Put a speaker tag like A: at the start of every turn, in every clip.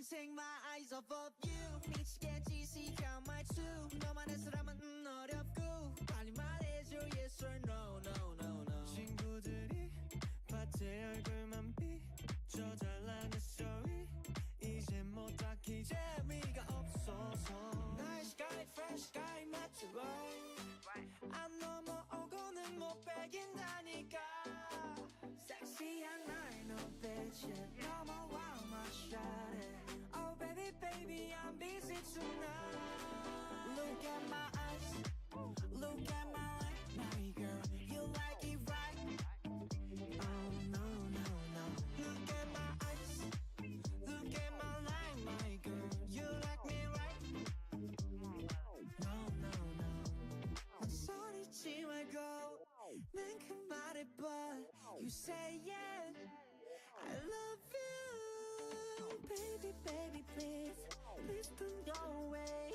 A: take my eyes off of you. 미치겠지 시간 말투. 너만의 사람은 어렵고 빨리 말해줘 yes or no no no no. 친구들이 밭에 얼굴만 비춰 잘나는 story. 이제 뭐 딱히 재미가 없어서 나의 sky fresh sky 맞춰 안 넘어오고는 못 베긴다니까. 섹시한 나의 눈빛에 넘어와 my shawty. Oh baby baby I'm busy tonight. Look at my eyes, look at my life, my girl, you like it right? Oh no no no. Look at my eyes, look at my life, my girl, you like me right? No no no. 소리치 말고 난 그 말해봐. You say yeah, I love you. Baby baby please, please don't go away.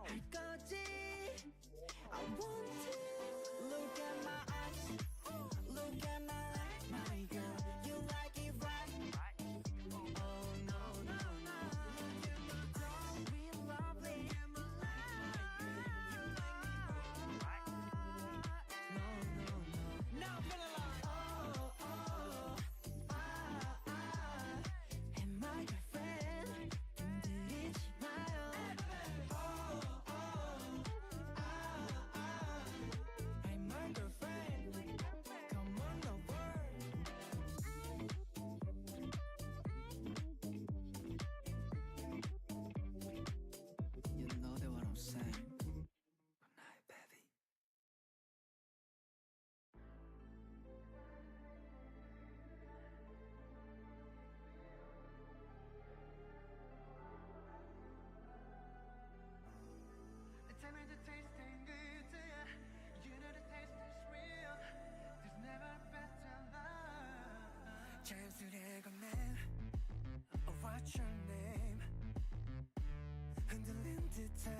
A: 할 거지 I want to. Look at my eyes, look at my life, my girl, you like it right? Oh no no no. Look at my girl, we lovely. Look at my life, you like me right? No no no. Now I'm feeling like oh oh and my girlfriend 건드리지 마요. Oh oh and my girlfriend come on over. You know that what I'm saying. Good night, baby. Tell me the taste ain't good to ya. You know the taste is real. There's never better love. 자연스레 건네 What's your name? 흔들린 듯한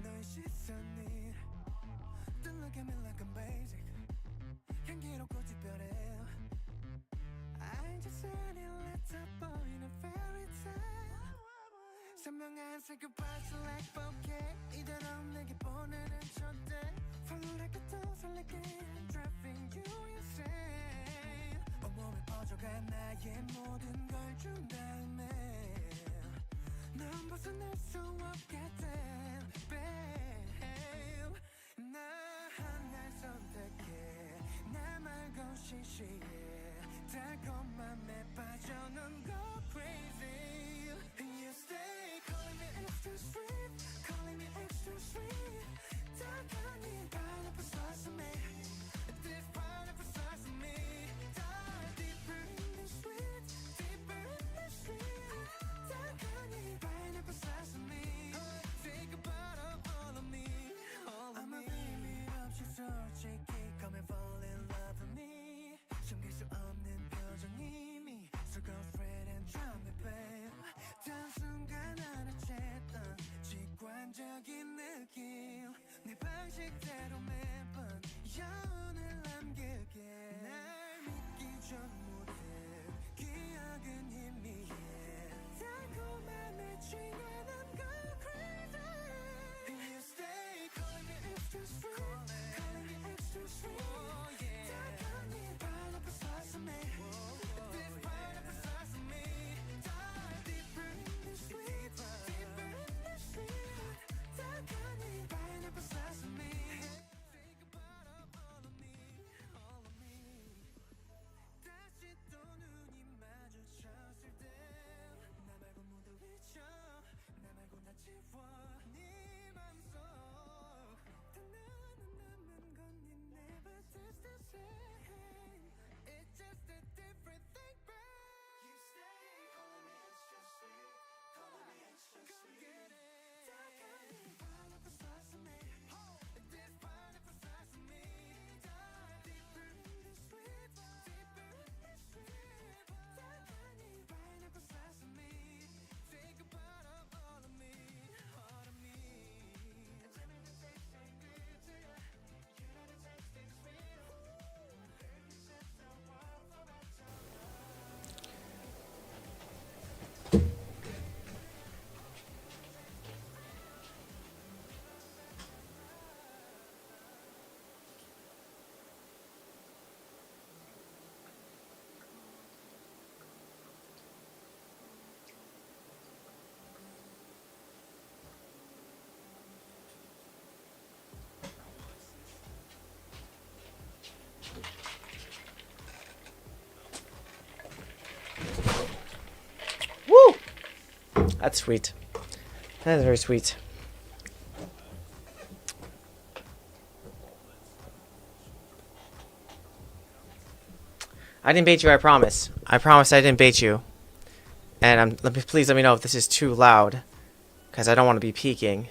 A: 너의 시선이 Don't look at me like I'm basic. 향기롭고 특별해. I just said it, let's up in a fairy tale. 선명한 say goodbye to like bouquet. 이대로 내게 보내는 첫대. 설레겠다 설레게 Driving you insane. 온몸에 퍼져간 나의 모든 걸 준 다음에 넌 벗어날 수 없게 돼 babe. 나 하나를 선택해 나 말고 시시해 달콤함에 빠져 넌 go crazy. You stay calling me extra sweet, calling me extra sweet. 달콤한 pineapple slice of me, this pineapple slice of me. Dive deeper in the sweet, deeper in the sweet. 달콤한 pineapple slice of me. Think about all of me, all of me. I'm a baby 없이 솔직히 come and fall in love with me. 숨길 수 없는 표정이 미소 girlfriend and try me babe. 단순간 알아챘던 직관적인 느낌 내 방식대로 매번 영혼을 남길게. 날 믿기 전부터 기억은 희미해. 달콤함에 취해 난 go crazy. You stay calling me extra sweet, calling me extra sweet. 달콤한 pineapple slice of me, this pineapple slice of me. Dive deeper in the sweet, deeper in the sweet. 달콤한 pineapple slice of me. Think about all of me, all of me. 다시 또 눈이 마주쳤을 때 나 말고 모두 잊혀, 나 말고 나 지워 네 맘속. 다 나는 남는 건 you never taste the same. It's just a different thing, babe. You stay calling me extra sweet, calling me extra sweet. Come get it. 달콤한 pineapple slice of me, this pineapple slice of me. Dive deeper in the sweet, deeper in the sweet. 달콤한 pineapple slice of me. Think about all of me, all of me. And tell me the taste ain't good to ya. You know the taste is real. Baby said so wild for that time.
B: That's sweet. That is very sweet. I didn't bait you, I promise. I promise I didn't bait you. And please let me know if this is too loud, because I don't want to be peeking.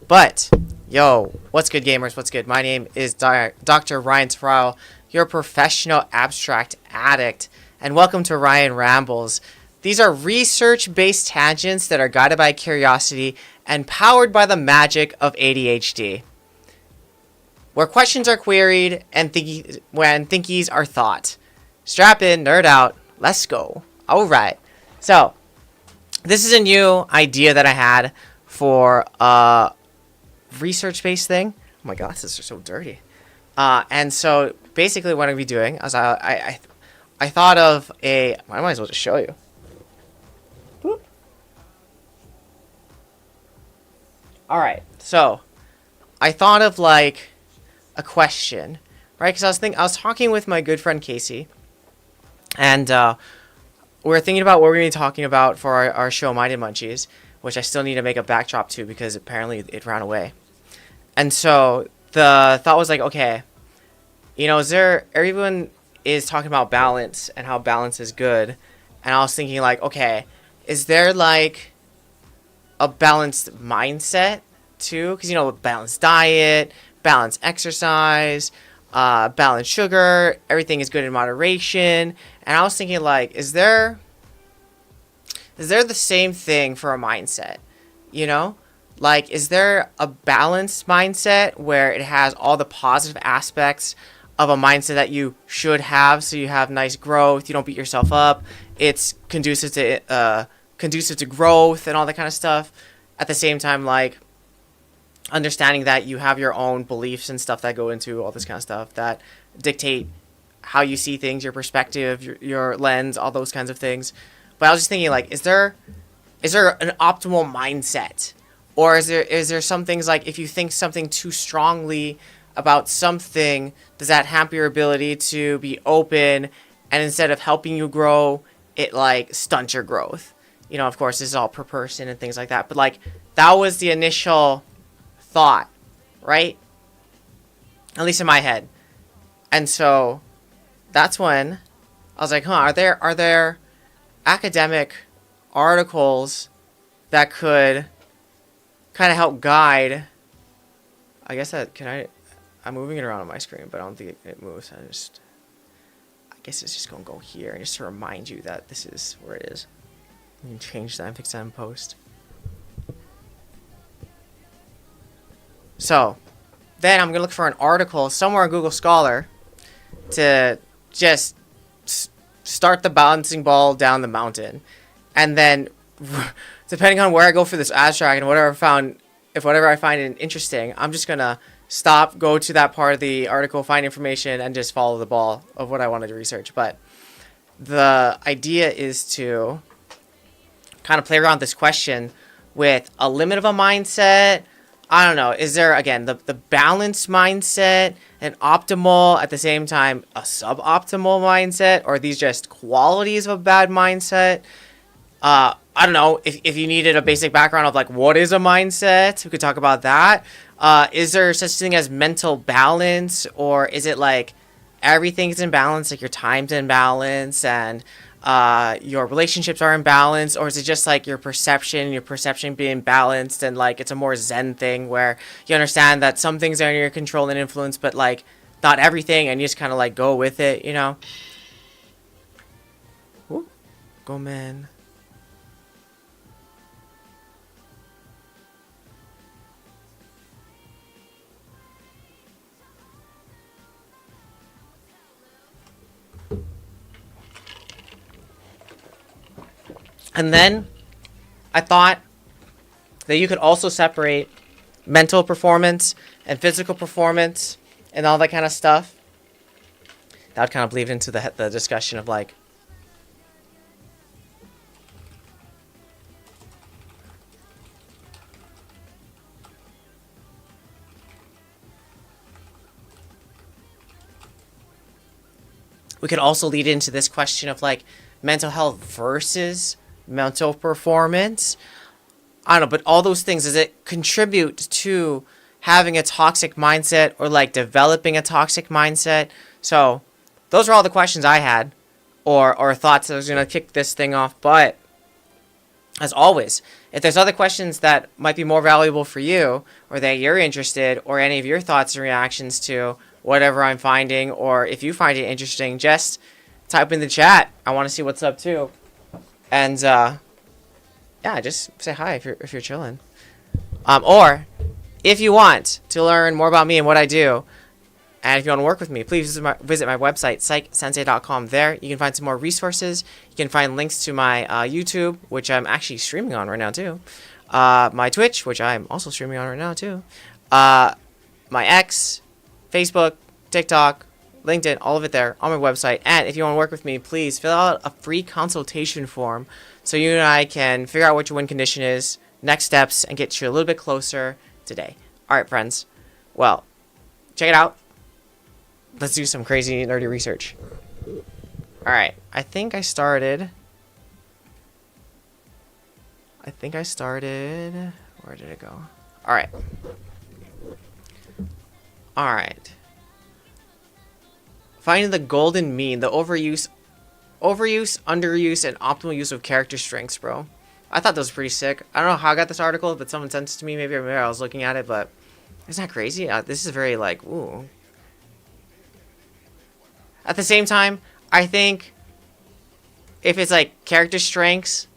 B: But, yo, what's good, gamers? What's good? My name is Dr. Ryan Terrell, your professional abstract addict, and welcome to Ryan Rambles. These are research-based tangents that are guided by curiosity and powered by the magic of ADHD, where questions are queried and thinkies are thought. Strap in, nerd out, let's go. Alright, so this is a new idea that I had for a research-based thing. Oh my god, these are so dirty. And so basically what I'm going to be doing is I thought of I might as well just show you. Boop. Alright, so I thought of like a question, right? Because I was talking with my good friend Casey, and we were thinking about what we're going to be talking about for our show Minded Munchies, which I still need to make a backdrop to because apparently it ran away. And so the thought was like, okay, you know, everyone is talking about balance and how balance is good. And I was thinking like, okay, is there like a balanced mindset too? Because, you know, balanced diet, balanced exercise, balanced sugar, everything is good in moderation. And I was thinking like, is there the same thing for a mindset? You know? Like, is there a balanced mindset where it has all the positive aspects of a mindset that you should have, so you have nice growth, you don't beat yourself up, it's conducive to growth and all that kind of stuff. At the same time, like, understanding that you have your own beliefs and stuff that go into all this kind of stuff that dictate how you see things, your perspective, your lens, all those kinds of things. But I was just thinking, like, is there an optimal mindset? Or is there some things like if you think something too strongly about something, does that hamper your ability to be open, and instead of helping you grow, it like stunts your growth? You know, of course, this is all per person and things like that. But like that was the initial thought, right? At least in my head. And so that's when I was like, are there academic articles that could kind of help guide? I guess I'm moving it around on my screen, but I don't think it moves. I guess it's just gonna go here, and just to remind you that this is where it is. You can change that and fix that in post. So then I'm gonna look for an article somewhere on Google Scholar to just start the bouncing ball down the mountain, and then depending on where I go for this abstract and whatever I find it interesting, I'm just gonna stop, go to that part of the article, find information, and just follow the ball of what I wanted to research. But the idea is to kind of play around this question with a limit of a mindset. I don't know. Is there, again, the balanced mindset, an optimal, at the same time, a suboptimal mindset? Or are these just qualities of a bad mindset? I don't know. If you needed a basic background of, like, what is a mindset, we could talk about that. Is there such thing as mental balance? Or is it, like, everything's in balance, like your time's in balance, and your relationships are in balance? Or is it just like your perception being balanced, and like it's a more zen thing where you understand that some things are in your control and influence, but like not everything, and you just kind of like go with it, you know? Ooh, go man. And then I thought that you could also separate mental performance and physical performance and all that kind of stuff. That would kind of bleed into the discussion of like we could also lead into this question of like mental health versus mental performance. I don't know, but all those things, does it contribute to having a toxic mindset or like developing a toxic mindset? So those are all the questions I had or thoughts that I was going to kick this thing off. But as always, if there's other questions that might be more valuable for you or that you're interested or any of your thoughts and reactions to whatever I'm finding, or if you find it interesting, just type in the chat. I want to see what's up too. And yeah, just say hi if you're chilling. Or if you want to learn more about me and what I do, and if you want to work with me, please visit my website, psychsensei.com. There, you can find some more resources. You can find links to my YouTube, which I'm actually streaming on right now, too. My Twitch, which I'm also streaming on right now, too. My X, Facebook, TikTok, LinkedIn, all of it there on my website. And if you want to work with me, please fill out a free consultation form so you and I can figure out what your win condition is, next steps, and get you a little bit closer today. All right, friends. Well, check it out. Let's do some crazy nerdy research. Alright, I think I started... Where did it go? Alright. Alright. Finding the golden mean, the overuse, underuse, and optimal use of character strengths, bro. I thought that was pretty sick. I don't know how I got this article, but someone sent it to me. Maybe I was looking at it, but... Isn't that crazy? This is very, like, ooh... At the same time, I think if it's like character strengths,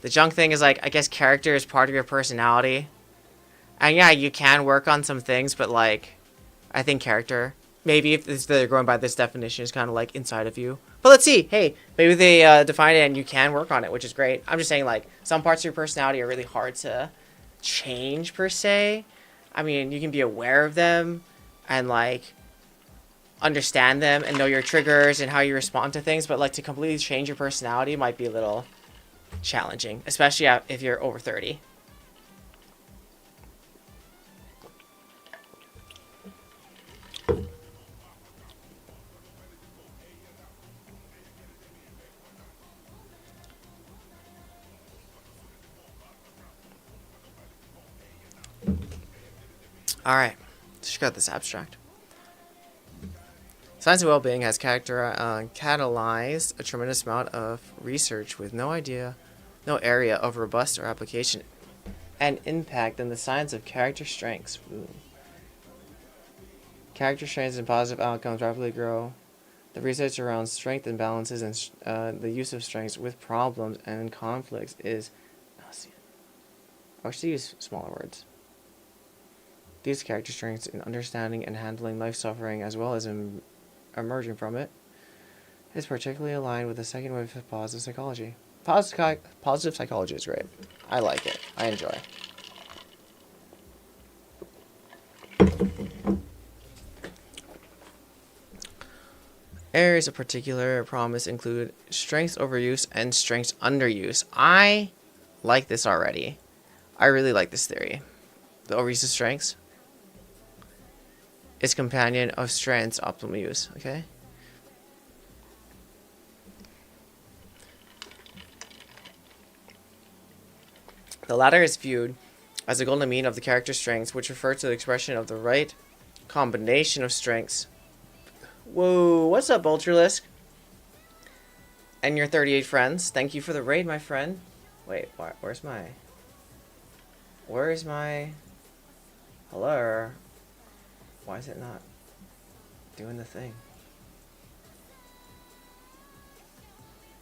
B: the junk thing is like, I guess character is part of your personality. And yeah, you can work on some things, but like, I think character, maybe if they're going by this definition, is kind of like inside of you. But let's see. Hey, maybe they define it and you can work on it, which is great. I'm just saying like, some parts of your personality are really hard to change per se. I mean, you can be aware of them and like, understand them and know your triggers and how you respond to things, but like to completely change your personality might be a little challenging, especially if you're over 30. Alright, let's check out this abstract. Science of well-being has catalyzed a tremendous amount of research with no area of robust or application and impact in the science of character strengths. Ooh. Character strengths and positive outcomes rapidly grow. The research around strength imbalances and the use of strengths with problems and conflicts is... I should use smaller words. These character strengths in understanding and handling life suffering as well as emerging from it is particularly aligned with the second wave of positive psychology. Positive psychology is great. I like it. I enjoy. Areas of particular promise include strengths overuse and strengths underuse. I like this already. I really like this theory. The overuse of strengths is companion of strengths optimal use. Okay. The latter is viewed as the golden mean of the character strengths, which refer to the expression of the right combination of strengths. Whoa, what's up, Ultralisk? And your 38 friends. Thank you for the raid, my friend. Wait, where's my... Hello? Why is it not doing the thing?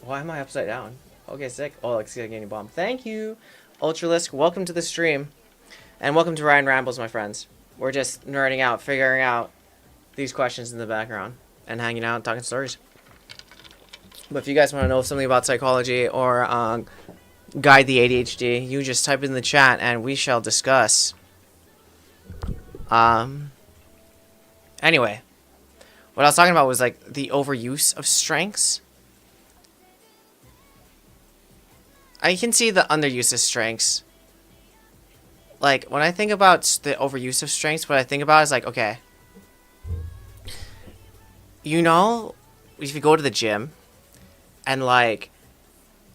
B: Why am I upside down? Okay, sick. Oh, like getting bomb. Thank you, Ultralisk. Welcome to the stream. And welcome to Ryan Rambles, my friends. We're just nerding out, figuring out these questions in the background, and hanging out, talking stories. But if you guys want to know something about psychology or guide the ADHD, you just type it in the chat, and we shall discuss. Anyway, what I was talking about was like the overuse of strengths. I can see the underuse of strengths. Like, when I think about the overuse of strengths, what I think about is like, okay, you know, if you go to the gym and like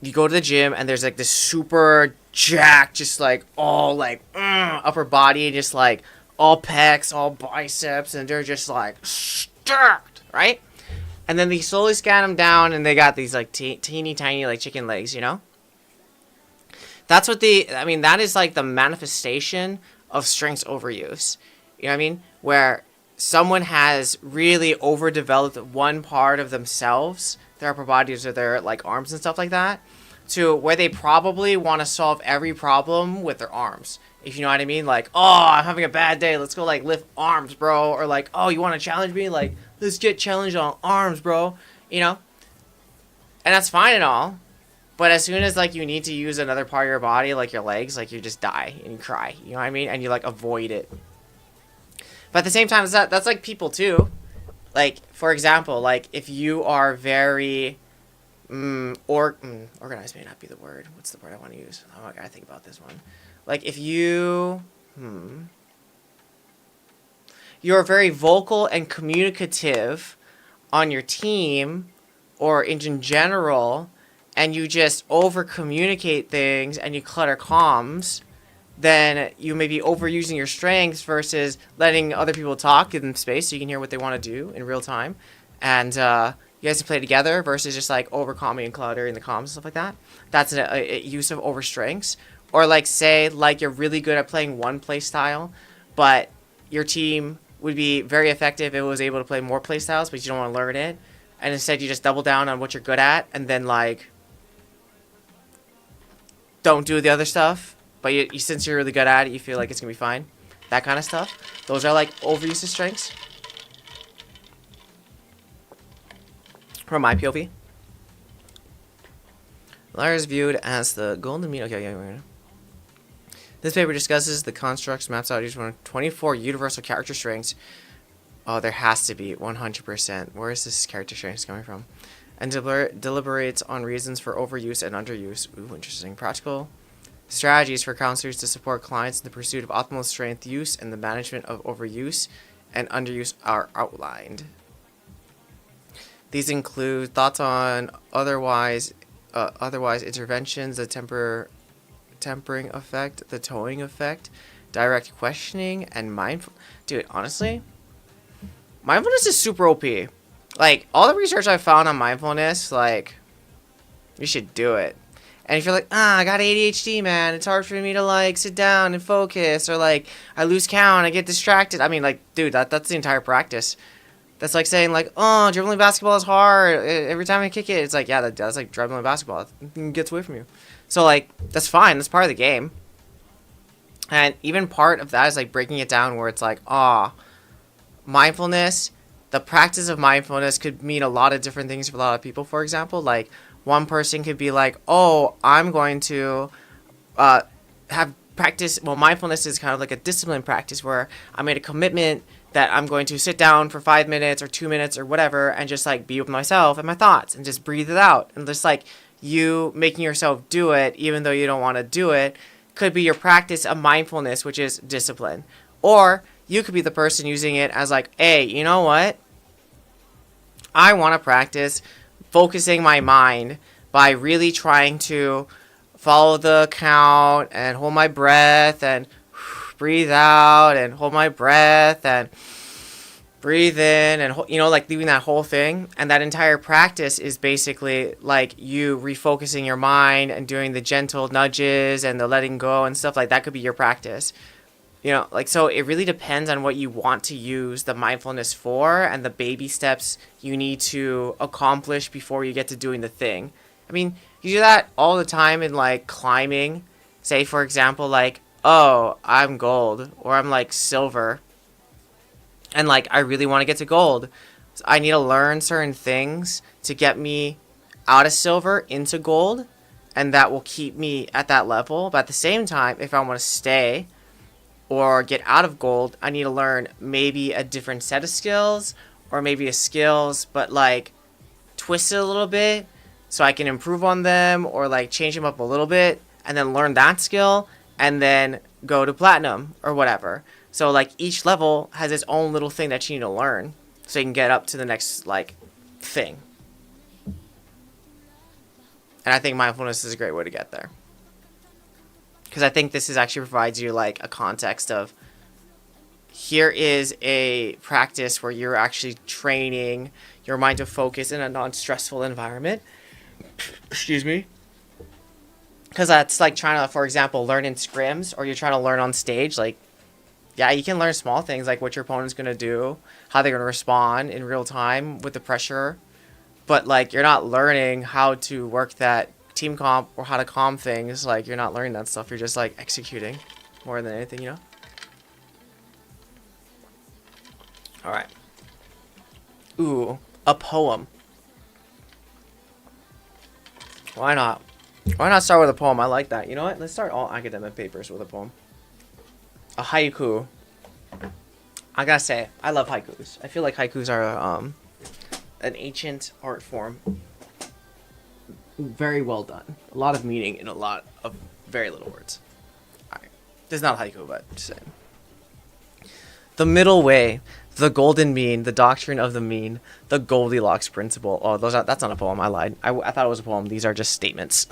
B: you go to the gym and there's like this super jacked, just like all like upper body, just like all pecs, all biceps, and they're just like stacked, right? And then they slowly scan them down, and they got these like teeny tiny like chicken legs, you know? That's what that is like the manifestation of strength overuse. You know what I mean? Where someone has really overdeveloped one part of themselves, their upper bodies or their like arms and stuff like that, to where they probably want to solve every problem with their arms. If you know what I mean? Like, oh, I'm having a bad day. Let's go like lift arms, bro. Or like, oh, you want to challenge me? Like, let's get challenged on arms, bro. You know? And that's fine and all. But as soon as like you need to use another part of your body, like your legs, like you just die and you cry. You know what I mean? And you like avoid it. But at the same time, that's like people too. Like, for example, like if you are very organized may not be the word. What's the word I want to use? Oh, I gotta think about this one. Like if you're very vocal and communicative on your team or in general, and you just over communicate things and you clutter comms, then you may be overusing your strengths versus letting other people talk, give them space so you can hear what they want to do in real time, and you guys can play together versus just like over comming and cluttering the comms and stuff like that. That's a use of over strengths. Or like say like you're really good at playing one play style, but your team would be very effective if it was able to play more play styles, but you don't want to learn it, and instead you just double down on what you're good at, and then like don't do the other stuff. But you since you're really good at it, you feel like it's gonna be fine. That kind of stuff. Those are like overuse of strengths. From my POV. Liar is viewed as the golden mean. Okay, yeah. This paper discusses the constructs, maps out each one of 24 universal character strengths. Oh, there has to be 100%. Where is this character strength coming from? And deliberates on reasons for overuse and underuse. Ooh, interesting. Practical strategies for counselors to support clients in the pursuit of optimal strength use and the management of overuse and underuse are outlined. These include thoughts on otherwise interventions, the tempering effect, the towing effect, direct questioning, and mindful. Dude, honestly, mindfulness is super OP. Like all the research I found on mindfulness, like you should do it. And if you're like, I got ADHD, man, it's hard for me to like sit down and focus, or like I lose count, I get distracted. I mean, like, dude, that's the entire practice. That's like saying like, oh, dribbling basketball is hard. Every time I kick it, it's like, yeah, that's like dribbling basketball. It gets away from you. So like, that's fine. That's part of the game. And even part of that is like breaking it down where it's like, mindfulness, the practice of mindfulness could mean a lot of different things for a lot of people. For example, like one person could be like, oh, I'm going to have practice. Well, mindfulness is kind of like a discipline practice where I made a commitment that I'm going to sit down for 5 minutes or 2 minutes or whatever and just like be with myself and my thoughts and just breathe it out. And just like you making yourself do it even though you don't want to do it could be your practice of mindfulness, which is discipline. Or you could be the person using it as like, hey, you know what? I want to practice focusing my mind by really trying to follow the count and hold my breath and breathe out and hold my breath and breathe in and, you know, like doing that whole thing. And that entire practice is basically like you refocusing your mind and doing the gentle nudges and the letting go and stuff like that could be your practice. You know, like, so it really depends on what you want to use the mindfulness for and the baby steps you need to accomplish before you get to doing the thing. I mean, you do that all the time in like climbing. Say, for example, like, oh, I'm gold or I'm like silver. And like, I really want to get to gold. So I need to learn certain things to get me out of silver into gold. And that will keep me at that level. But at the same time, if I want to stay or get out of gold, I need to learn maybe a different set of skills or maybe a skills, but like twist it a little bit so I can improve on them or like change them up a little bit and then learn that skill and then go to platinum or whatever. So like each level has its own little thing that you need to learn so you can get up to the next like thing. And I think mindfulness is a great way to get there. Because I think this is actually provides you like a context of here is a practice where you're actually training your mind to focus in a non-stressful environment. Excuse me. Because that's like trying to, for example, learn in scrims, or you're trying to learn on stage. Like, yeah, you can learn small things like what your opponent's going to do, how they're going to respond in real time with the pressure. But, like, you're not learning how to work that team comp or how to calm things. Like, you're not learning that stuff. You're just, like, executing more than anything, you know? Alright. Ooh, a poem. Why not? Why not start with a poem? I like that. You know what? Let's start all academic papers with a poem. A haiku. I gotta say, I love haikus. I feel like haikus are an ancient art form. Very well done. A lot of meaning in a lot of very little words. Alright. This is not a haiku, but just saying. The middle way, the golden mean, the doctrine of the mean, the Goldilocks principle. Oh, that's not a poem. I lied. I thought it was a poem. These are just statements.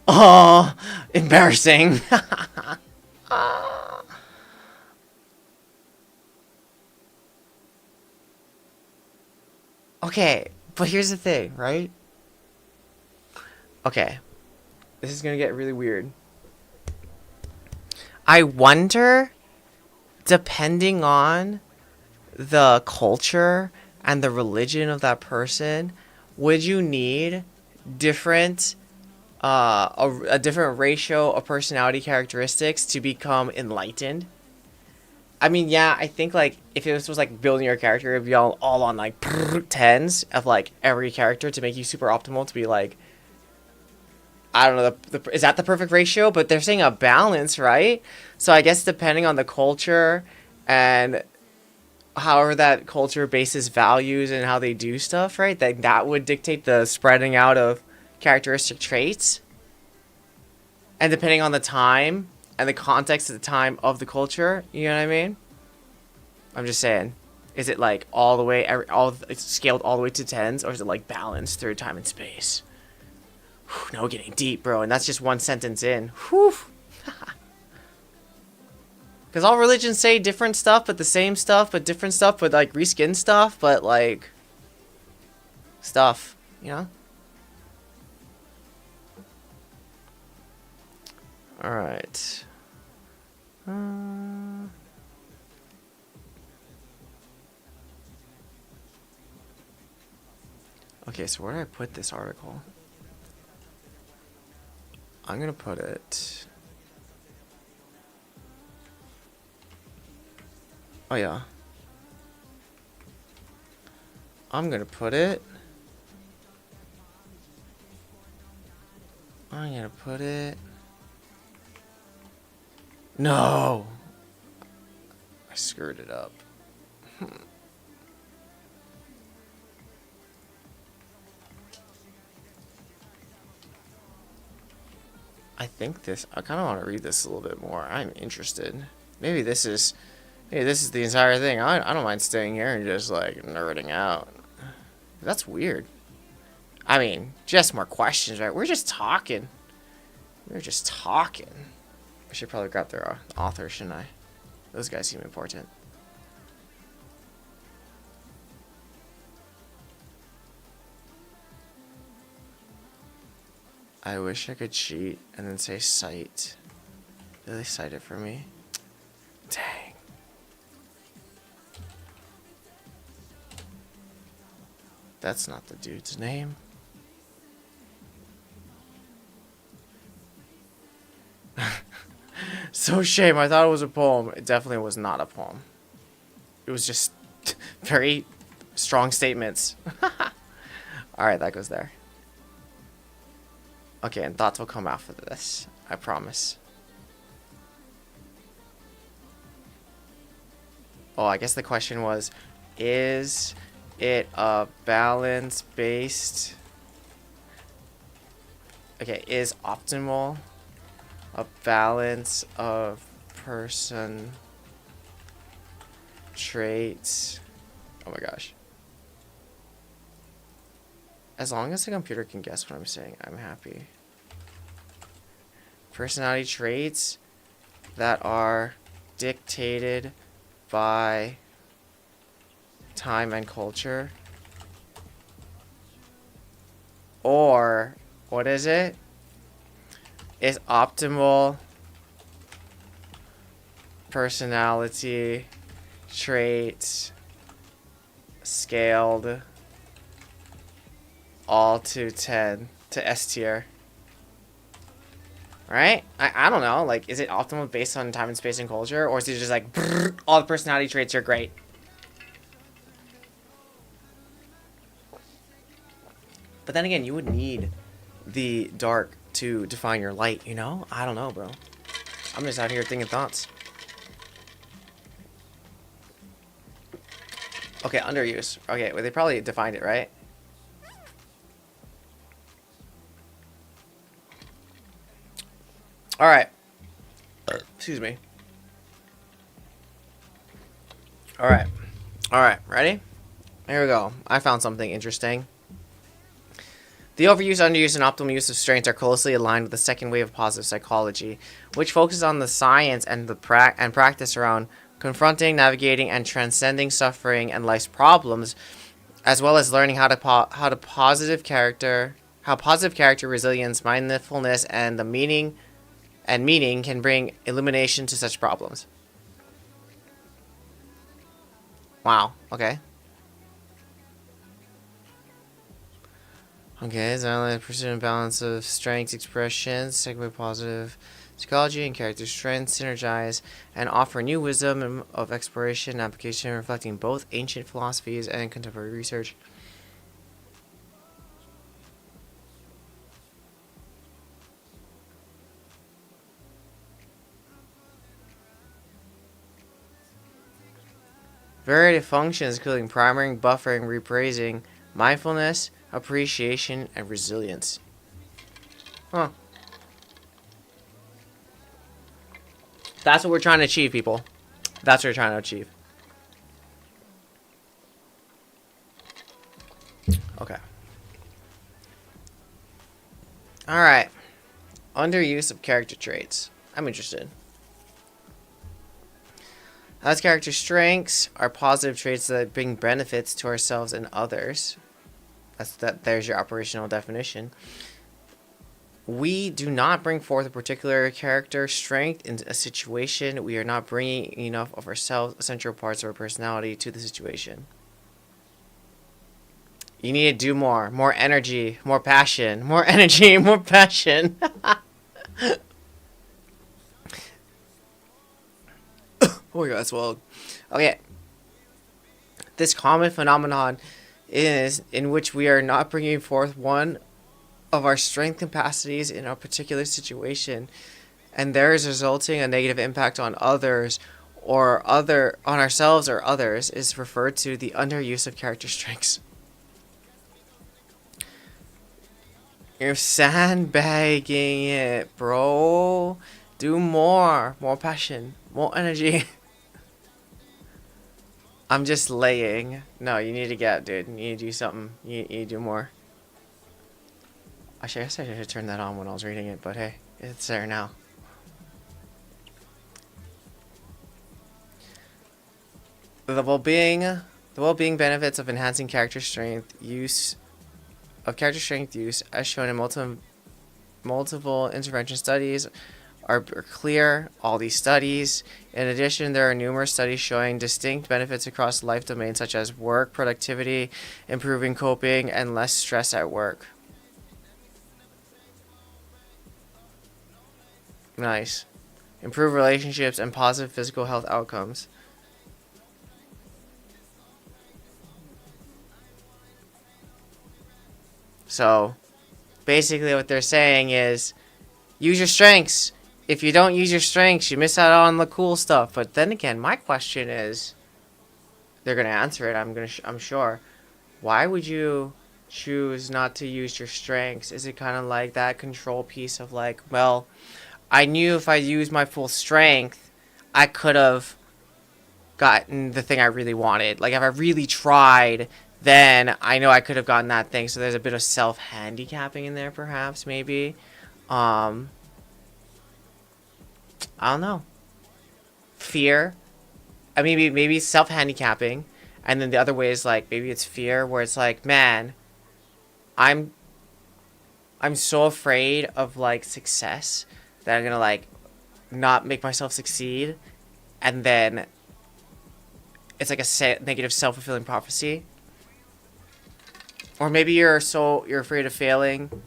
B: Oh, embarrassing. Okay, but here's the thing, right? Okay, this is gonna get really weird. I wonder, depending on the culture and the religion of that person, would you need different a different ratio of personality characteristics to become enlightened? I mean, yeah, I think like if this was like building your character, it'd be all on like tens of like every character to make you super optimal to be like, I don't know, is that the perfect ratio? But they're saying a balance, right? So I guess depending on the culture and however that culture bases values and how they do stuff, right? That would dictate the spreading out of characteristic traits. And depending on the time and the context at the time of the culture, you know what I mean? I'm just saying, is it like all the way, it's scaled all the way to tens, or is it like balanced through time and space? Whew, now we're getting deep, bro, and that's just one sentence in. Whew. Because all religions say different stuff, but the same stuff, but different stuff, but like reskin stuff, but like stuff, you know? Alright. Okay, so where did I put this article? I'm gonna put it... Oh yeah. I'm gonna put it... No! I screwed it up. I think this... I kind of want to read this a little bit more. I'm interested. Maybe this is the entire thing. I don't mind staying here and just, like, nerding out. That's weird. I mean, just more questions, right? We're just talking. I should probably grab their author, shouldn't I? Those guys seem important. I wish I could cheat and then say cite. Do they cite it for me? Dang. That's not the dude's name. So shame, I thought it was a poem. It definitely was not a poem. It was just very strong statements. Alright, that goes there. Okay, and thoughts will come after this. I promise. Oh, I guess the question was, is it a balance-based... Okay, is optimal a balance of person traits? Oh my gosh. As long as the computer can guess what I'm saying, I'm happy. Personality traits that are dictated by time and culture. Or, what is it? Is optimal personality traits scaled all to 10 to S tier. Right? I don't know. Like, is it optimal based on time and space and culture? Or is it just like, brrr, all the personality traits are great? But then again, you would need the dark to define your light, you know? I don't know, bro. I'm just out here thinking thoughts. Okay, underuse. Okay, well, they probably defined it, right? Alright. Excuse me. Alright. Alright, ready? Here we go. I found something interesting. The overuse, underuse, and optimal use of strengths are closely aligned with the second wave of positive psychology, which focuses on the science and the practice around confronting, navigating, and transcending suffering and life's problems, as well as learning how positive character, resilience, mindfulness, and the meaning can bring illumination to such problems. Wow. Okay. Okay, so the pursuit and balance of strengths, expressions, segue positive psychology and character strengths, synergize, and offer new wisdom of exploration and application, reflecting both ancient philosophies and contemporary research. Variety of functions including priming, buffering, reappraising, mindfulness, appreciation, and resilience. Huh. That's what we're trying to achieve, people. That's what we're trying to achieve. Okay. Alright. Underuse of character traits. I'm interested. As character strengths are positive traits that bring benefits to ourselves and others. There's your operational definition. We do not bring forth a particular character strength in a situation. We are not bringing enough of ourselves, essential parts of our personality, to the situation. You need to do more. More energy. More passion. More energy. More passion. Oh my god, that's wild. Okay. This common phenomenon is in which we are not bringing forth one of our strength capacities in a particular situation, and there is resulting a negative impact on others on ourselves or others, is referred to the underuse of character strengths. You're sandbagging it, bro. Do more passion, more energy. I'm just laying. No, you need to get, dude. You need to do something. You need to do more. Actually, I guess I should turn that on when I was reading it, but hey, it's there now. The well-being benefits of enhancing character strength use, as shown in multiple intervention studies, are clear. All these studies. In addition, there are numerous studies showing distinct benefits across life domains such as work, productivity, improving coping, and less stress at work. Nice. Improve relationships and positive physical health outcomes. So, basically what they're saying is, use your strengths. If you don't use your strengths, you miss out on the cool stuff. But then again, my question is, they're gonna answer it. I'm sure. Why would you choose not to use your strengths? Is it kind of like that control piece of like, well, I knew if I used my full strength, I could have gotten the thing I really wanted. Like if I really tried, then I know I could have gotten that thing. So there's a bit of self-handicapping in there, perhaps, maybe. I don't know. Fear. I mean, maybe self-handicapping. And then the other way is like, maybe it's fear, where it's like, man, I'm so afraid of like success that I'm gonna like not make myself succeed, and then it's like a negative self-fulfilling prophecy. Or maybe you're afraid of failing,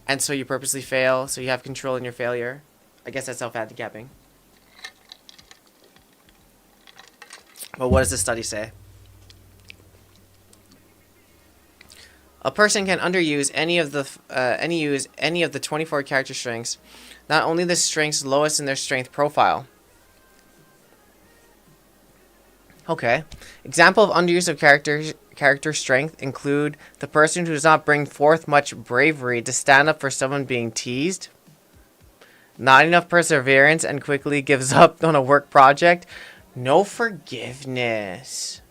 B: and so you purposely fail, so you have control in your failure. I guess that's self-handicapping. But what does the study say? A person can underuse any of the 24 character strengths, not only the strengths lowest in their strength profile. Okay. Example of underuse of character strength include the person who does not bring forth much bravery to stand up for someone being teased, not enough perseverance and quickly gives up on a work project, no forgiveness.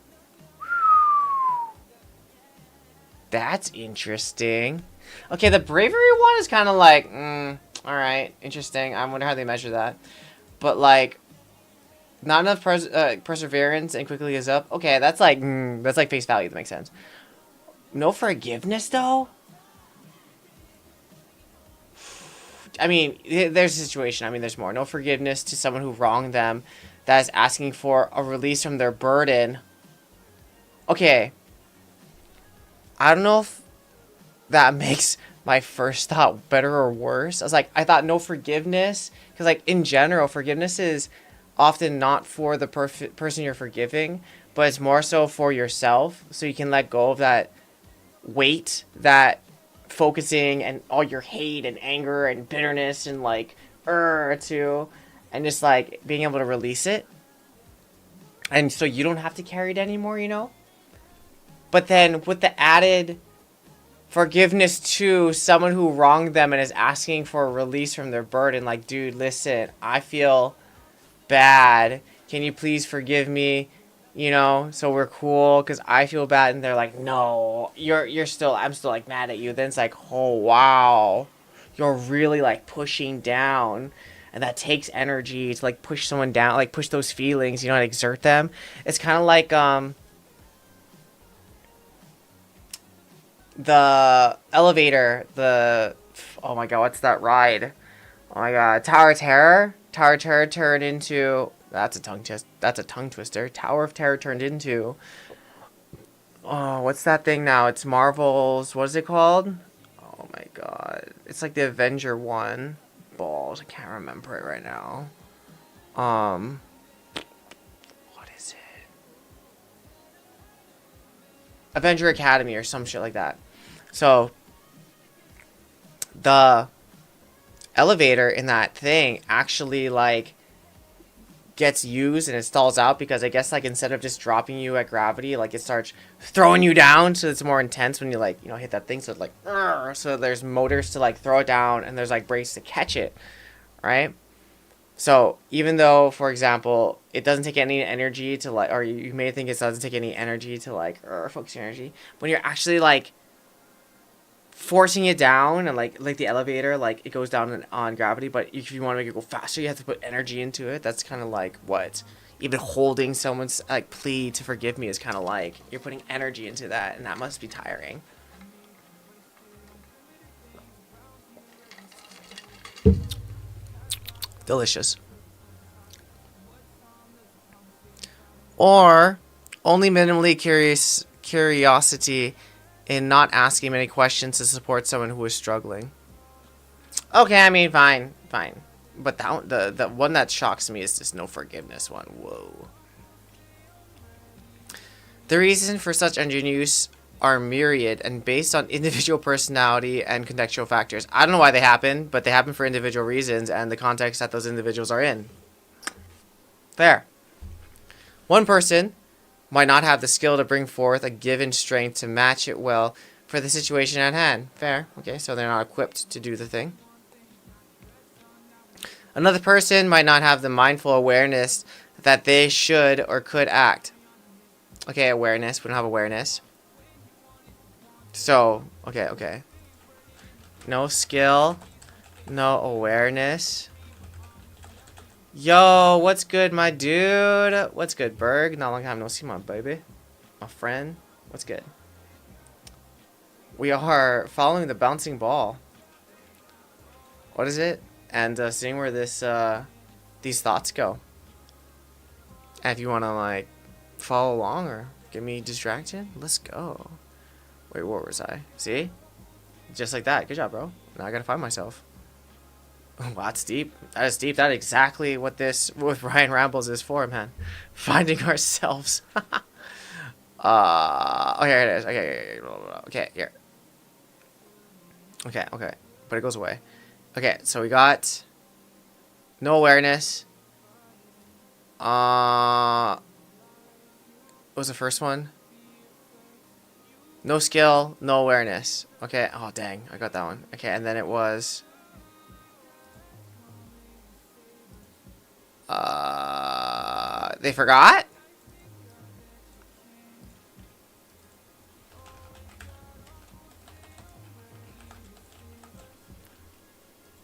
B: That's interesting. Okay, the bravery one is kind of like, alright, interesting. I wonder how they measure that. But, like, not enough perseverance and quickly gives up. Okay, that's like face value. That makes sense. No forgiveness, though? I mean, there's a situation. I mean, there's more. No forgiveness to someone who wronged them that is asking for a release from their burden. Okay. I don't know if that makes my first thought better or worse. I thought no forgiveness, because like in general, forgiveness is often not for the person you're forgiving, but it's more so for yourself, so you can let go of that weight, that focusing and all your hate and anger and bitterness and like too, and just like being able to release it, and so you don't have to carry it anymore, you know. But then with the added forgiveness to someone who wronged them and is asking for a release from their burden, like, dude, listen, I feel bad. Can you please forgive me? You know, so we're cool because I feel bad. And they're like, no, I'm still like mad at you. Then it's like, oh, wow, you're really like pushing down. And that takes energy to like push someone down, like push those feelings, you know, and exert them. It's kind of like, the elevator, oh my god, what's that ride? Oh my god, Tower of Terror? Tower of Terror turned into, that's a tongue twister. Tower of Terror turned into, oh, what's that thing now? It's Marvel's, what is it called? Oh my god, it's like the Avenger one. Balls, I can't remember it right now. What is it? Avenger Academy or some shit like that. So, the elevator in that thing actually, like, gets used and it stalls out because I guess, like, instead of just dropping you at gravity, like, it starts throwing you down, so it's more intense when you, like, you know, hit that thing, so it's like, so there's motors to, like, throw it down, and there's, like, brakes to catch it, right? So, even though, for example, it doesn't take any energy to, like, or you may think it doesn't take any energy to, like, focus your energy, when you're actually, like, forcing it down, and like the elevator, like it goes down on gravity, but if you want to make it go faster, you have to put energy into it. That's kind of like what even holding someone's like plea to forgive me is kind of like. You're putting energy into that, and that must be tiring. Delicious. Or only minimally curiosity in not asking many questions to support someone who is struggling. Okay, I mean, fine. But the one that shocks me is this no forgiveness one. Whoa. The reason for such underuse are myriad and based on individual personality and contextual factors. I don't know why they happen, but they happen for individual reasons and the context that those individuals are in. Fair. One person might not have the skill to bring forth a given strength to match it well for the situation at hand. Fair. Okay, so they're not equipped to do the thing. Another person might not have the mindful awareness that they should or could act. Okay, awareness. We don't have awareness. So, okay. No skill. No awareness. Yo, what's good, my dude? What's good, Berg? Not a long time no see, my baby. My friend. What's good? We are following the bouncing ball. What is it? And seeing where these thoughts go. And if you want to, like, follow along or get me distracted, let's go. Wait, where was I? See? Just like that. Good job, bro. Now I gotta find myself. Wow, that's deep. That is deep. That is exactly what this with Ryan Rambles is for, man. Finding ourselves. Okay, here it is. Okay, here. Okay. But it goes away. Okay, so we got no awareness. What was the first one? No skill, no awareness. Okay, oh dang, I got that one. Okay, and then it was they forgot?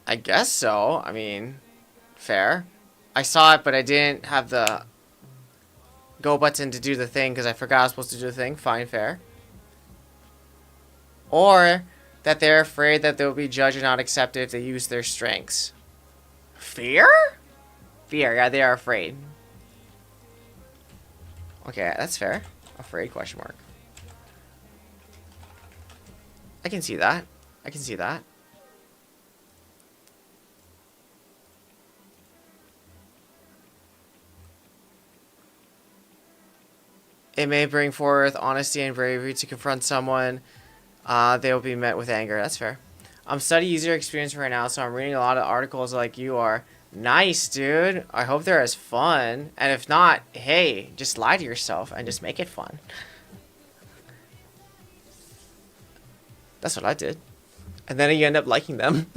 B: I guess so. I mean, fair. I saw it, but I didn't have the go button to do the thing because I forgot I was supposed to do the thing. Fine, fair. Or that they're afraid that they'll be judged and not accepted if they use their strengths. Fear? Fear, yeah, they are afraid. Okay, that's fair. Afraid, question mark. I can see that. I can see that. It may bring forth honesty and bravery to confront someone. They will be met with anger. That's fair. I'm studying user experience right now, so I'm reading a lot of articles like you are. Nice, dude. I hope they're as fun. And if not, hey, just lie to yourself and just make it fun. That's what I did. And then you end up liking them.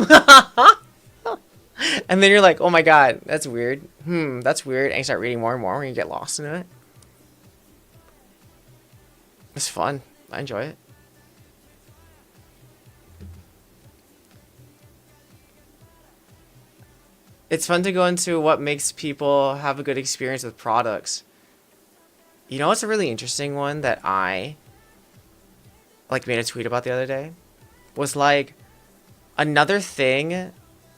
B: And then you're like, oh my god, that's weird. That's weird. And you start reading more and more and you get lost in it. It's fun. I enjoy it. It's fun to go into what makes people have a good experience with products. You know what's a really interesting one that I like made a tweet about the other day? Was like another thing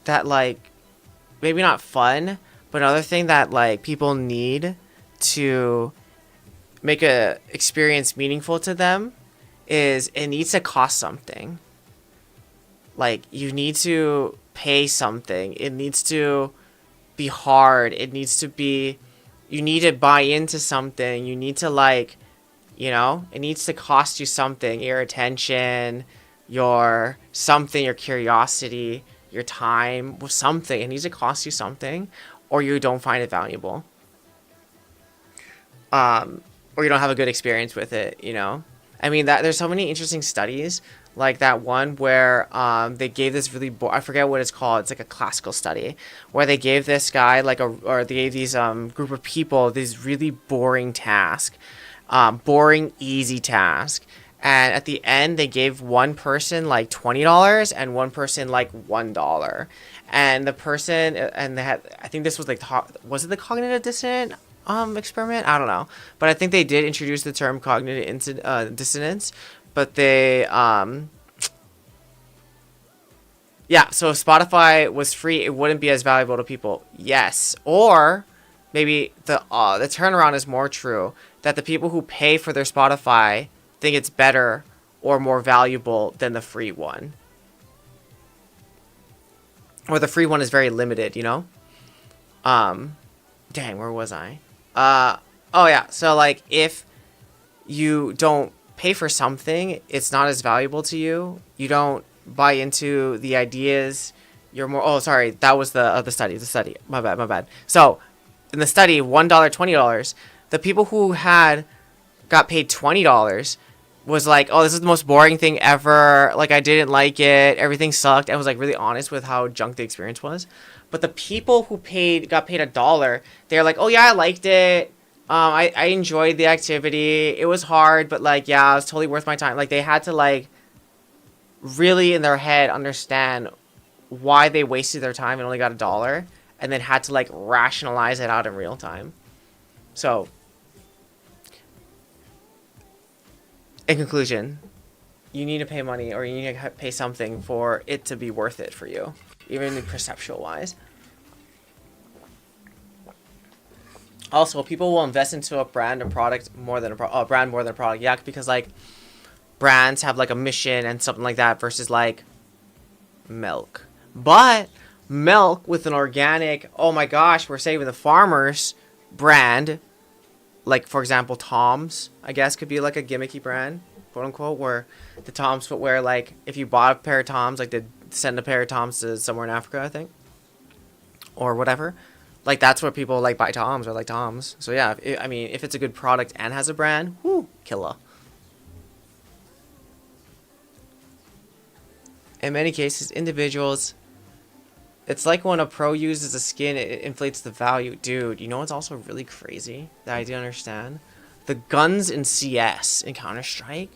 B: that like maybe not fun, but another thing that like people need to make a experience meaningful to them is it needs to cost something. Like you need to pay something. It needs to be hard. It needs to be, you need to buy into something. You need to like, you know, it needs to cost you something. Your attention, your something, your curiosity, your time, something. It needs to cost you something or you don't find it valuable. Or you don't have a good experience with it, you know? I mean, that there's so many interesting studies, like that one where they gave this really, I forget what it's called, it's like a classical study, where they gave this guy, like, or they gave these group of people this really boring task, boring, easy task. And at the end, they gave one person like $20 and one person like $1. And the person, and they had, I think this was like, was it the cognitive dissonance experiment? I don't know. But I think they did introduce the term cognitive dissonance. But they, yeah, so if Spotify was free, it wouldn't be as valuable to people. Yes. Or maybe the turnaround is more true, that the people who pay for their Spotify think it's better or more valuable than the free one. Or the free one is very limited, you know? Dang, where was I? Oh yeah, so like if you don't pay for something, it's not as valuable to you. You don't buy into the ideas. You're more, oh sorry, that was the study. My bad. So in the study, $1, $20, the people who got paid $20 was like, oh, this is the most boring thing ever. Like, I didn't like it. Everything sucked. I was like really honest with how junk the experience was. But the people who got paid $1, they're like, oh yeah, I liked it. I enjoyed the activity. It was hard, but like, yeah, it was totally worth my time. Like, they had to like really in their head understand why they wasted their time and only got $1 and then had to like rationalize it out in real time. So, in conclusion, you need to pay money or you need to pay something for it to be worth it for you, even perceptual wise. Also, people will invest into a brand or product more than a brand more than a product. Yeah, because like brands have like a mission and something like that versus like milk. But milk with an organic, oh my gosh, we're saving the farmers brand, like for example Tom's, I guess could be like a gimmicky brand, quote unquote, where the Tom's footwear, like if you bought a pair of Tom's, like they'd send a pair of Tom's to somewhere in Africa, I think, or whatever. Like that's where people like buy Tom's or like Tom's. So yeah, I mean, if it's a good product and has a brand, whoo, killer. In many cases, individuals, it's like when a pro uses a skin, it inflates the value. Dude, you know what's also really crazy that I didn't understand? The guns in CS, in Counter-Strike,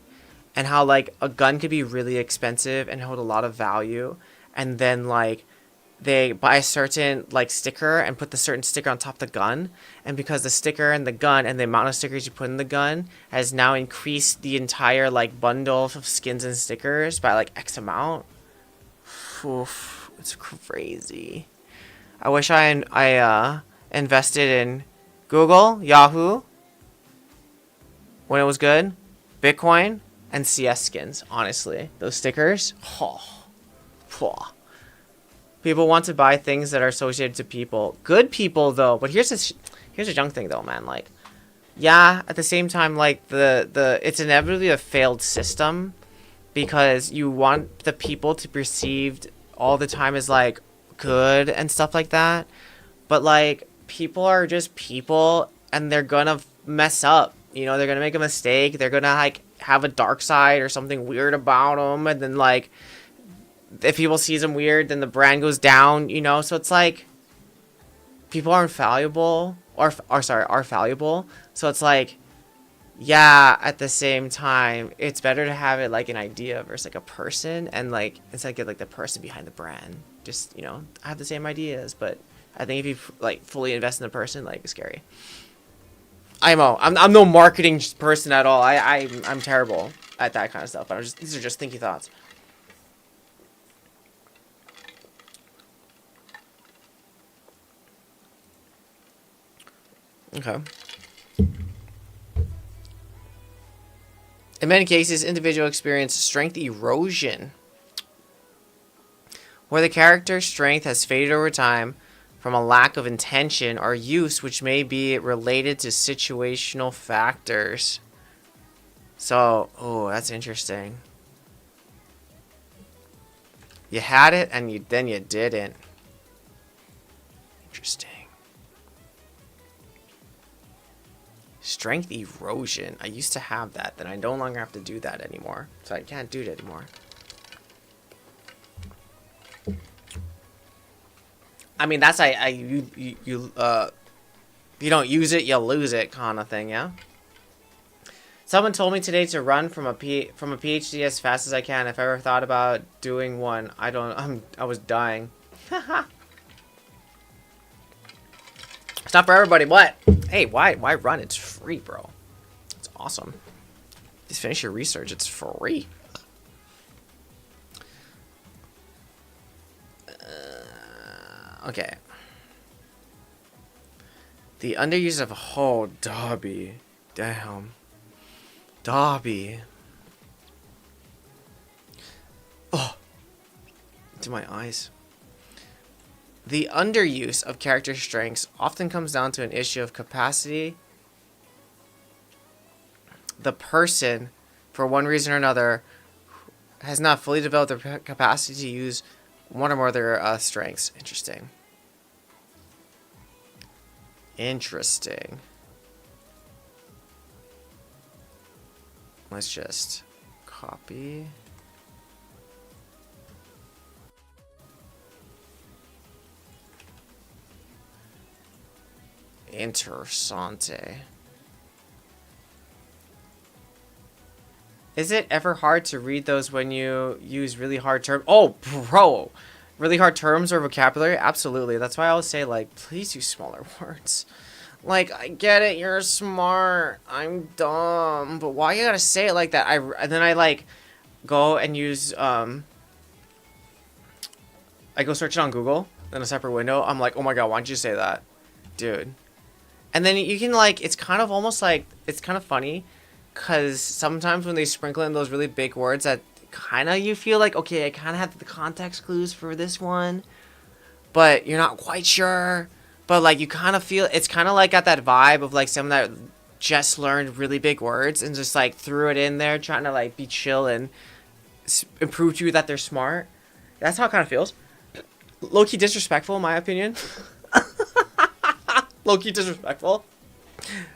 B: and how like a gun could be really expensive and hold a lot of value, and then like they buy a certain like sticker and put the certain sticker on top of the gun, and because the sticker and the gun and the amount of stickers you put in the gun has now increased the entire like bundle of skins and stickers by like X amount. Oof, it's crazy. I wish I invested in Google, Yahoo when it was good, Bitcoin, and CS skins. Honestly, those stickers. Oh, oh. People want to buy things that are associated to people. Good people though, but here's a young thing though, man. Like, yeah, at the same time, like the it's inevitably a failed system because you want the people to be perceived all the time as like good and stuff like that. But like people are just people and they're gonna mess up. You know, they're gonna make a mistake. They're gonna like have a dark side or something weird about them, and then like if people sees them weird, then the brand goes down, you know? So it's like, people are infallible, are fallible. So it's like, yeah, at the same time, it's better to have it like an idea versus like a person, and like, instead of get like the person behind the brand. Just, you know, have the same ideas, but I think if you like fully invest in the person, like, it's scary. I'm no marketing person at all. I'm terrible at that kind of stuff. These are just thinky thoughts. Okay. In many cases, individuals experience strength erosion, where the character's strength has faded over time from a lack of intention or use, which may be related to situational factors. So, oh, that's interesting. You had it, and then you didn't. Interesting. Strength erosion. I used to have that. Then I no longer have to do that anymore. So I can't do it anymore. I mean, that's you don't use it, you lose it kind of thing, yeah? Someone told me today to run from a PhD as fast as I can. If I ever thought about doing one, I was dying. It's not for everybody, but hey, why run? It's free, bro. It's awesome. Just finish your research. It's free. Okay. The underuse of Dobby. Damn. Dobby. Oh. To my eyes. The underuse of character strengths often comes down to an issue of capacity. The person, for one reason or another, has not fully developed their capacity to use one or more of their strengths. Interesting. Interesting. Let's just copy. Interessante. Is it ever hard to read those when you use really hard terms? Oh, bro. Really hard terms or vocabulary? Absolutely. That's why I always say, like, please use smaller words. Like, I get it, you're smart. I'm dumb. But why you gotta say it like that? And then I, like, go and use, I go search it on Google in a separate window. I'm like, oh my god, why'd you say that? Dude. And then you can, like, it's kind of almost like, it's kind of funny. Because sometimes when they sprinkle in those really big words that kind of you feel like, okay, I kind of have the context clues for this one. But you're not quite sure. But, like, you kind of feel, it's kind of like got that vibe of, like, someone that just learned really big words and just, like, threw it in there trying to, like, be chill and prove to you that they're smart. That's how it kind of feels. Low-key disrespectful, in my opinion. Low-key disrespectful.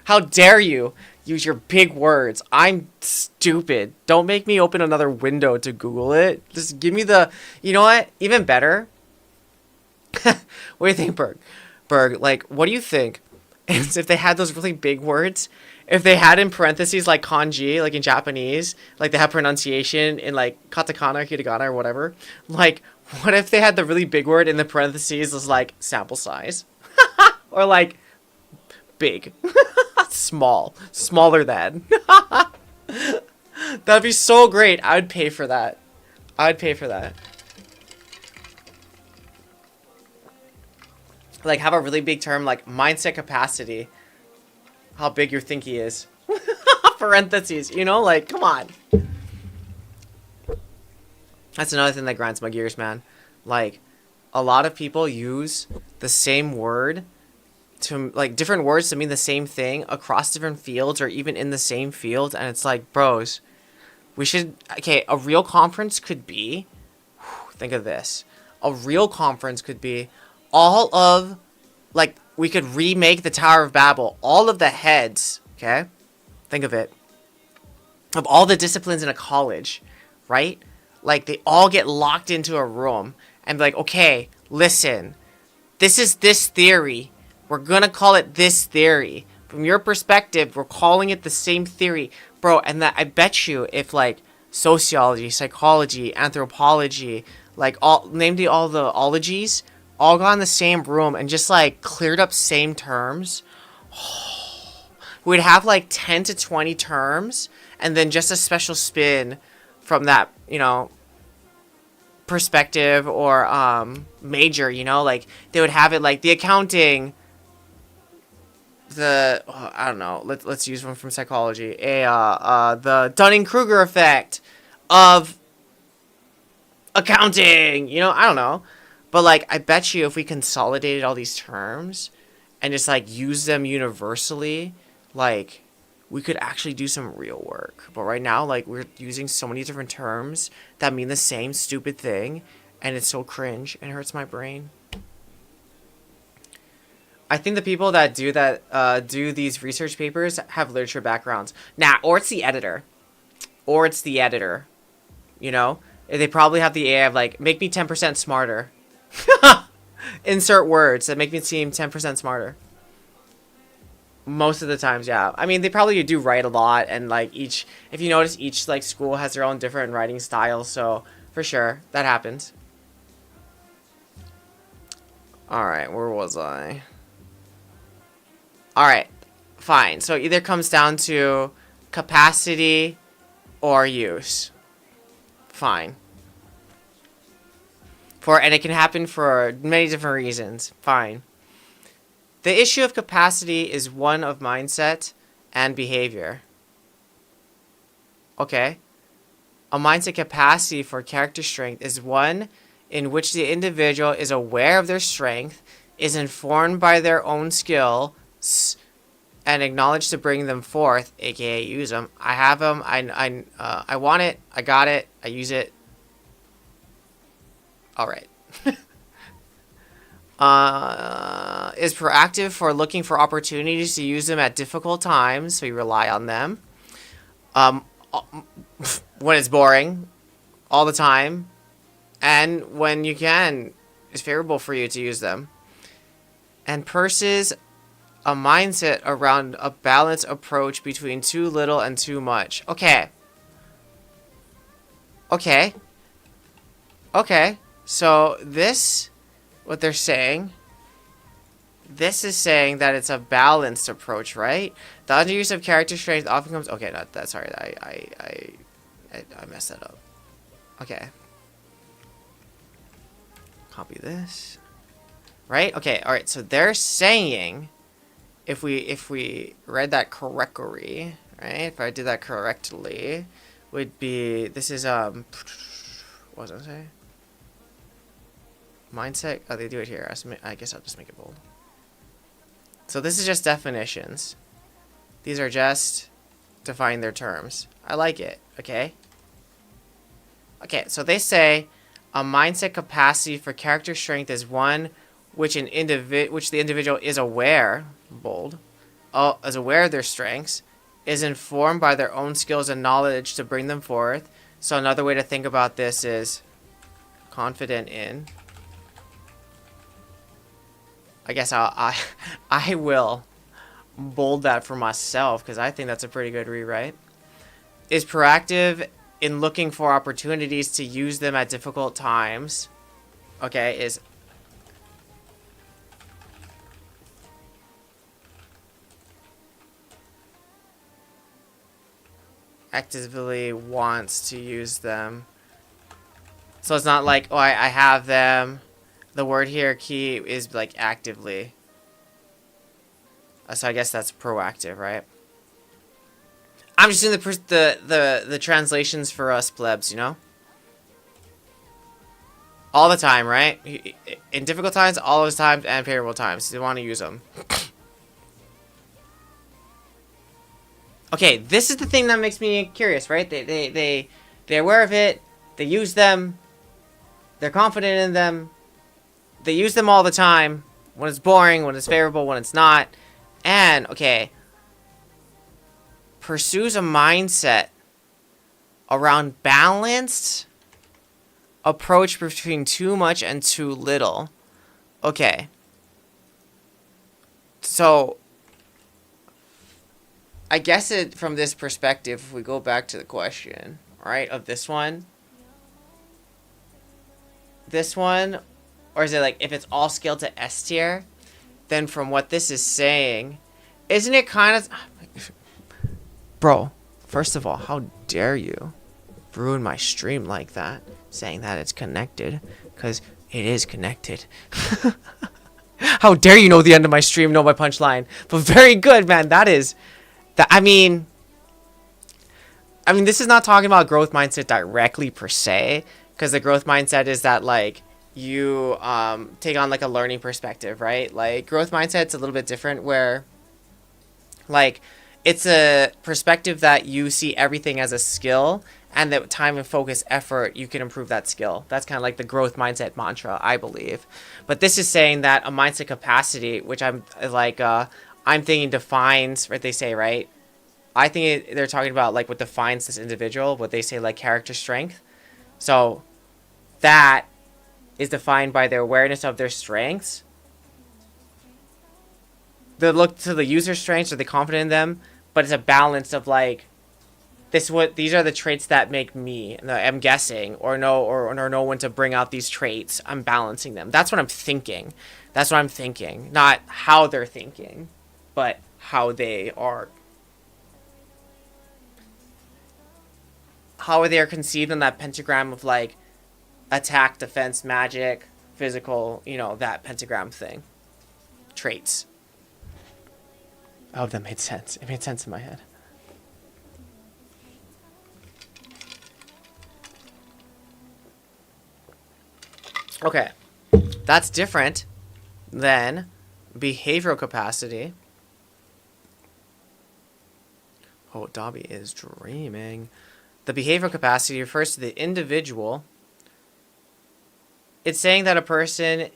B: How dare you use your big words? I'm stupid. Don't make me open another window to Google it. Just give me the... You know what? Even better. What do you think, Berg? Berg, like, what do you think if they had those really big words? If they had in parentheses, like, kanji, like in Japanese, like they have pronunciation in, like, katakana, hiragana, or whatever. Like, what if they had the really big word in the parentheses was, like, sample size? Or, like, big. Small. Smaller than. That'd be so great. I would pay for that. I would pay for that. Like, have a really big term, like, mindset capacity. How big your thinky is. Parentheses, you know? Like, come on. That's another thing that grinds my gears, man. Like, a lot of people use the same word to, like, different words to mean the same thing across different fields or even in the same field. And it's like, bros, we should, okay, a real conference could be, think of this. A real conference could be all of, like, we could remake the Tower of Babel. All of the heads, okay? Think of it. Of all the disciplines in a college, right? Like, they all get locked into a room and be like, okay, listen, this is this theory. We're gonna call it this theory. From your perspective, we're calling it the same theory. Bro, and that I bet you if, like, sociology, psychology, anthropology, like, all the ologies, all got in the same room and just, like, cleared up same terms, we'd have, like, 10 to 20 terms, and then just a special spin from that, you know, perspective or major, you know? Like, they would have it, like, the accounting... I don't know. Let's use one from psychology. The Dunning-Kruger effect of accounting. You know, I don't know, but like I bet you if we consolidated all these terms and just like use them universally, like we could actually do some real work. But right now, like we're using so many different terms that mean the same stupid thing, and it's so cringe and hurts my brain. I think the people that do these research papers have literature backgrounds. Or it's the editor. You know? They probably have the AI of, like, make me 10% smarter. Insert words that make me seem 10% smarter. Most of the times, yeah. I mean, they probably do write a lot, and, like, if you notice, each, like, school has their own different writing style, so, for sure, that happens. Alright, where was I? Alright, fine. So either comes down to capacity or use. Fine. And it can happen for many different reasons. Fine. The issue of capacity is one of mindset and behavior. Okay. A mindset capacity for character strength is one in which the individual is aware of their strength, is informed by their own skill, and acknowledge to bring them forth, aka use them. I have them. I want it. I got it. I use it. All right. Is proactive for looking for opportunities to use them at difficult times, so you rely on them. When it's boring, all the time, and when you can, it's favorable for you to use them. And purses a mindset around a balanced approach between too little and too much. Okay. Okay. Okay. So this, what they're saying, this is saying that it's a balanced approach, right? The underuse of character strength often comes. Okay, not that. Sorry, I messed that up. Okay. Copy this. Right? Okay. All right. So they're saying, if we read that correctly, right? If I did that correctly, would be this is what was I say? Mindset. Oh, they do it here. I guess I'll just make it bold. So this is just definitions. These are just defining their terms. I like it. Okay. Okay. So they say a mindset capacity for character strength is one which the individual is aware, bold, is aware of their strengths, is informed by their own skills and knowledge to bring them forth. So another way to think about this is confident in. I guess I will bold that for myself because I think that's a pretty good rewrite. Is proactive in looking for opportunities to use them at difficult times. Okay, is actively wants to use them. So it's not like, oh, I have them. The word here, key, is like actively. So I guess that's proactive, right? I'm just doing the translations for us plebs, you know? All the time, right? In difficult times, all those times, and favorable times. You want to use them. Okay, this is the thing that makes me curious, right? They're aware of it. They use them. They're confident in them. They use them all the time. When it's boring, when it's favorable, when it's not. And, okay, pursues a mindset around balanced approach between too much and too little. Okay. So, I guess from this perspective, if we go back to the question, right, of this one, or is it like if it's all scaled to S tier, then from what this is saying, isn't it kind of... Bro, first of all, how dare you ruin my stream like that, saying that it's connected, because it is connected. How dare you know the end of my stream, know my punchline. But very good, man. That is... I mean, this is not talking about growth mindset directly per se, because the growth mindset is that, like, you take on, like, a learning perspective, right? Like, growth mindset's a little bit different where, like, it's a perspective that you see everything as a skill, and that time and focus effort, you can improve that skill. That's kind of like the growth mindset mantra, I believe. But this is saying that a mindset capacity, which I'm thinking defines what they say, right? I think they're talking about, like, what defines this individual, what they say, like, character strength. So that is defined by their awareness of their strengths. They look to the user's strengths, are they confident in them? But it's a balance of, like, these are the traits that make me, I'm guessing, or know when to bring out these traits. I'm balancing them. That's what I'm thinking. Not how they're thinking, but how they are conceived in that pentagram of, like, attack, defense, magic, physical, you know, that pentagram thing. Traits. I hope that made sense. It made sense in my head. Okay. That's different than behavioral capacity. Oh, Dobby is dreaming. The behavioral capacity refers to the individual. It's saying that a person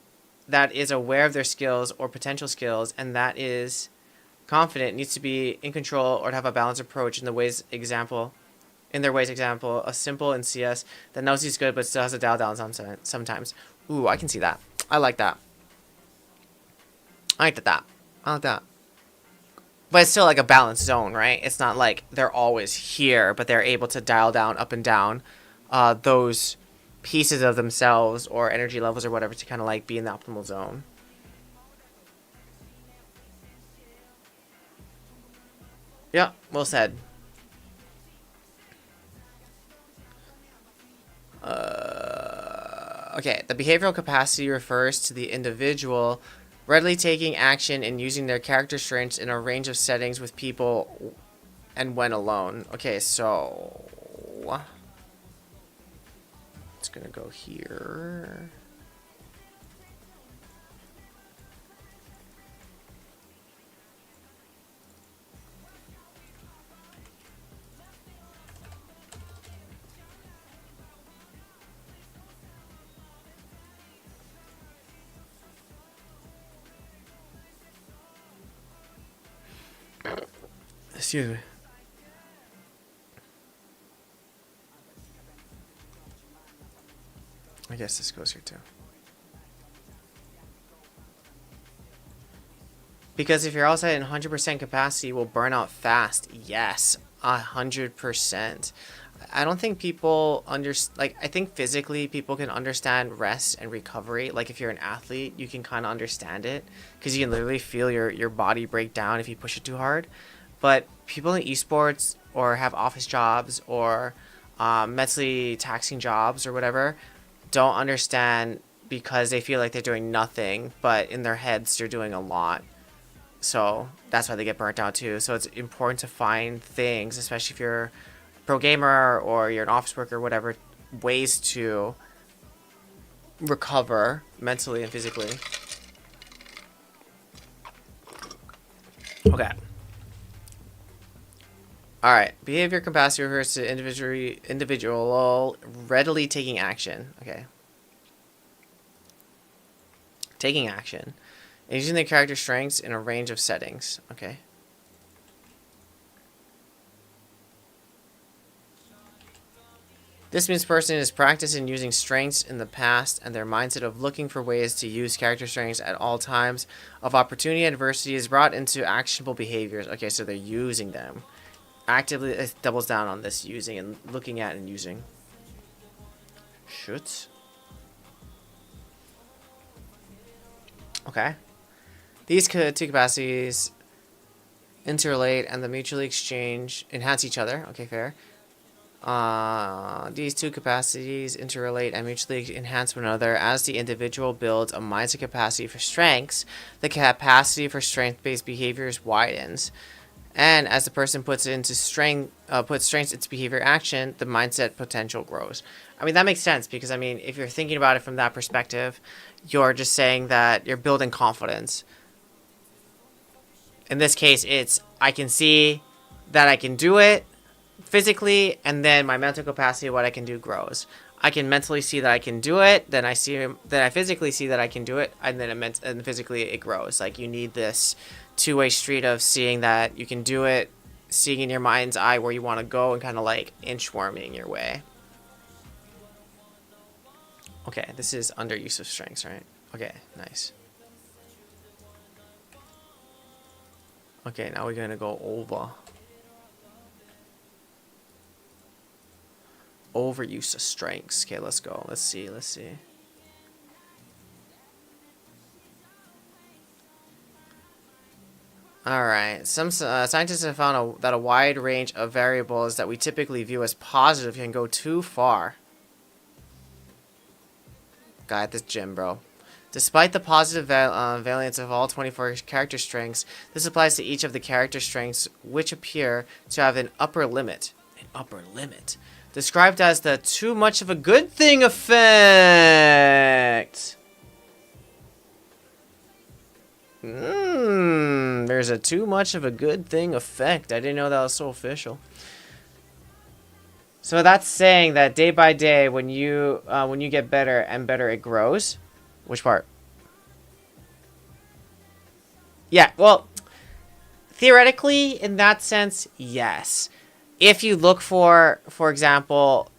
B: that is aware of their skills or potential skills and that is confident needs to be in control or to have a balanced approach in their ways example, a simple in CS that knows he's good but still has to dial down sometimes. Ooh, I can see that. I like that. I like that. But it's still like a balanced zone, right? It's not like they're always here, but they're able to dial down, up and down. those pieces of themselves or energy levels or whatever to kind of like be in the optimal zone. Yeah, well said. Okay, the behavioral capacity refers to the individual readily taking action and using their character strengths in a range of settings with people and when alone. Okay, so it's gonna go here. Excuse me. I guess this goes here too. Because if you're outside in 100% capacity, you will burn out fast. Yes, 100%. I don't think people like, I think physically people can understand rest and recovery. Like if you're an athlete, you can kind of understand it because you can literally feel your body break down if you push it too hard. But people in esports or have office jobs or mentally taxing jobs or whatever don't understand because they feel like they're doing nothing, but in their heads they're doing a lot. So that's why they get burnt out too. So it's important to find things, especially if you're a pro gamer or you're an office worker or whatever, ways to recover mentally and physically. Okay. All right. Behavior capacity refers to individual readily taking action. Okay. Taking action. And using their character strengths in a range of settings. Okay. This means person is practicing using strengths in the past and their mindset of looking for ways to use character strengths at all times of opportunity and adversity is brought into actionable behaviors. Okay, so they're using them. Actively, it doubles down on this using and looking at and using. Shoot. Okay. These two capacities interrelate and the mutually enhance each other. Okay, fair. These two capacities interrelate and mutually enhance one another. As the individual builds a mindset capacity for strengths, the capacity for strength-based behaviors widens. And as the person puts strengths into behavior action, the mindset potential grows. I mean, that makes sense because, I mean, if you're thinking about it from that perspective, you're just saying that you're building confidence. In this case, it's I can see that I can do it physically, and then my mental capacity, what I can do, grows. I can mentally see that I can do it, then I physically see that I can do it, and then and physically it grows. Like you need this two-way street of seeing that you can do it, seeing in your mind's eye where you want to go, and kind of like inchworming your way. Okay, this is under use of strengths, right? Okay, nice. Okay, now we're gonna go overuse of strengths. Okay, let's go. Let's see. Alright, some scientists have found that a wide range of variables that we typically view as positive can go too far. Guy at this gym, bro. Despite the positive variance of all 24 character strengths, this applies to each of the character strengths which appear to have an upper limit. An upper limit. Described as the too much of a good thing effect. There's a too much of a good thing effect. I didn't know that was so official. So that's saying that day by day, when you get better and better, it grows. Which part? Yeah, well, theoretically, in that sense, yes. If you look for example,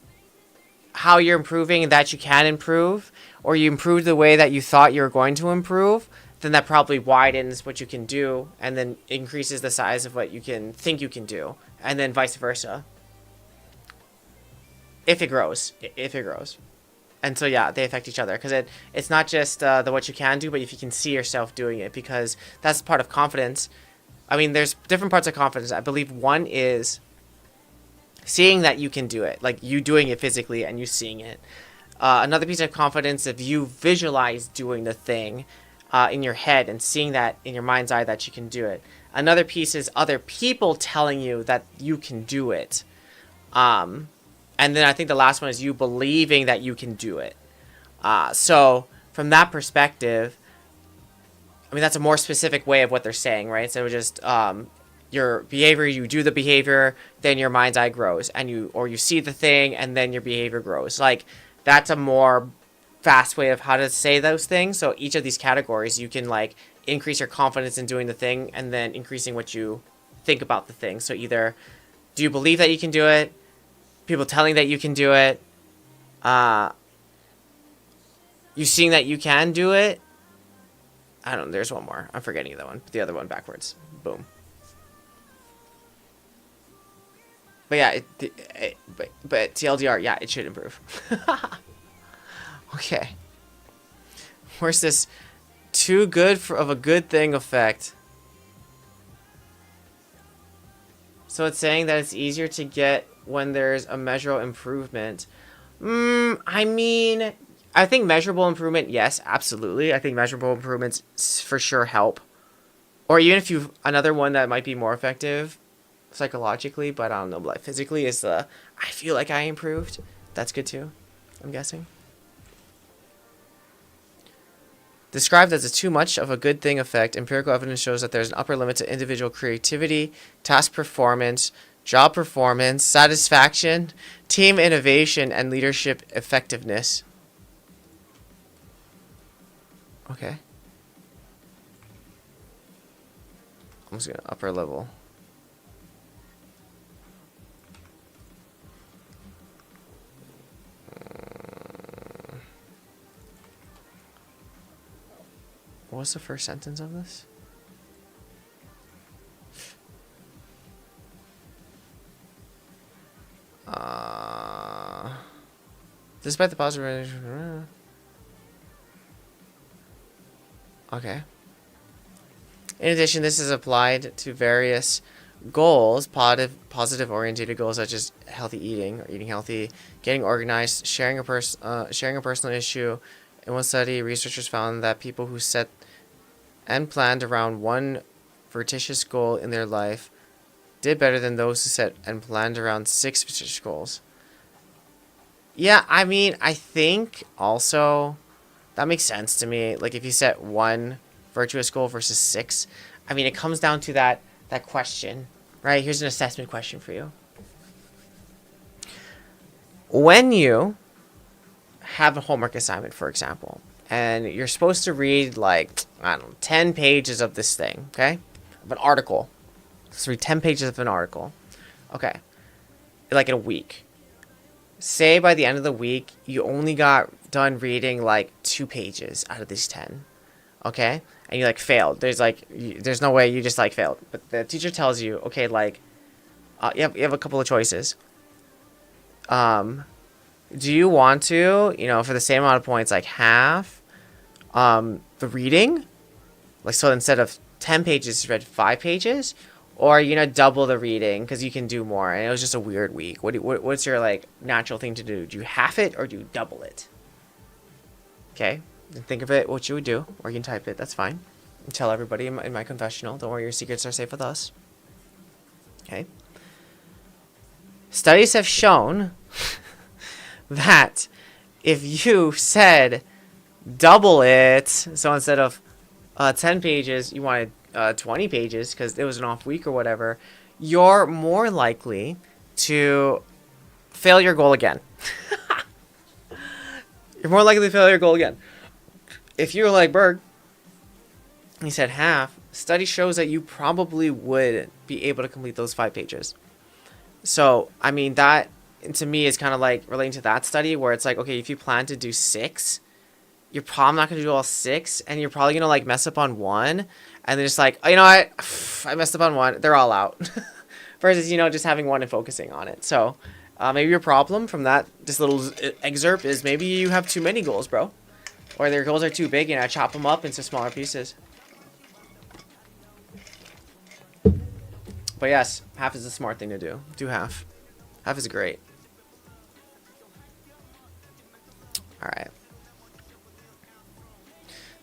B: how you're improving and that you can improve, or you improve the way that you thought you were going to improve, then that probably widens what you can do and then increases the size of what you can think you can do, and then vice versa. if it grows, and so yeah, they affect each other because it's not just the what you can do, but if you can see yourself doing it, because that's part of confidence. I mean, there's different parts of confidence. I believe one is seeing that you can do it, like you doing it physically and you seeing it. Another piece of confidence, if you visualize doing the thing in your head and seeing that in your mind's eye that you can do it. Another piece is other people telling you that you can do it. And then I think the last one is you believing that you can do it. So from that perspective, I mean, that's a more specific way of what they're saying, right? So just your behavior, you do the behavior, then your mind's eye grows, and you see the thing, and then your behavior grows. Like, that's a more fast way of how to say those things. So each of these categories, you can like increase your confidence in doing the thing, and then increasing what you think about the thing. So either do you believe that you can do it? People telling that you can do it. You seeing that you can do it. I don't know. There's one more. I'm forgetting the one. The other one backwards. Boom. But yeah, but TLDR, yeah, it should improve. Okay. Where's this too good of a good thing effect? So it's saying that it's easier to get when there's a measurable improvement. I mean, I think measurable improvement, yes, absolutely. I think measurable improvements for sure help. Or even if you another one that might be more effective psychologically, but I don't know, like physically is the I feel like I improved. That's good too, I'm guessing. Described as a too much of a good thing effect, empirical evidence shows that there's an upper limit to individual creativity, task performance, job performance, satisfaction, team innovation, and leadership effectiveness. Okay. I'm just gonna upper level. What was the first sentence of this? Despite the positive. Okay. In addition, this is applied to various goals, positive oriented goals such as healthy eating or eating healthy, getting organized, sharing a personal issue. In one study, researchers found that people who set and planned around one fictitious goal in their life did better than those who set and planned around 6 fictitious goals. Yeah, I mean, I think also that makes sense to me. Like if you set one virtuous goal versus 6, I mean, it comes down to that question, right? Here's an assessment question for you. When you have a homework assignment, for example, and you're supposed to read like, I don't know, 10 pages of this thing, okay? Of an article. Let's read 10 pages of an article. Okay. Like in a week. Say by the end of the week, you only got done reading like 2 pages out of these 10. Okay? And you like failed. There's no way you just like failed. But the teacher tells you, okay, like, you have a couple of choices. Do you want to, for the same amount of points, like half the reading? Like, so instead of 10 pages, you read 5 pages? Or are you going to double the reading because you can do more? And it was just a weird week. What's your, like, natural thing to do? Do you half it or do you double it? Okay? And think of it, what you would do. Or you can type it. That's fine. And tell everybody in my confessional. Don't worry, your secrets are safe with us. Okay? Studies have shown that if you said double it, so instead of 10 pages, you wanted 20 pages because it was an off week or whatever, you're more likely to fail your goal again. You're more likely to fail your goal again. If you were like Berg, and he said half, study shows that you probably would be able to complete those 5 pages. So, I mean, that to me is kind of like relating to that study where it's like, okay, if you plan to do 6, you're probably not going to do all 6, and you're probably going to like mess up on 1, and then just like, oh, you know what, I messed up on 1, they're all out. Versus, just having 1 and focusing on it. So, Maybe your problem from this little excerpt is maybe you have too many goals, bro. Or their goals are too big and I chop them up into smaller pieces. But yes, half is a smart thing to do. Do half. Half is great. Alright.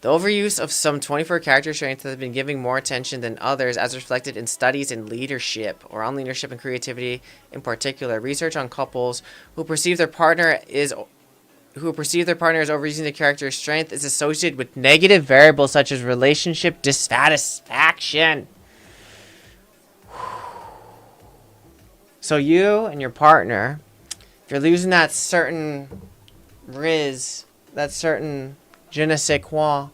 B: The overuse of some 24 character traits has been giving more attention than others, as reflected in studies in leadership, or on leadership and creativity in particular. Research on couples who perceive their partner is overusing the character strength is associated with negative variables such as relationship dissatisfaction. So you and your partner, if you're losing that certain riz, that certain je ne sais quoi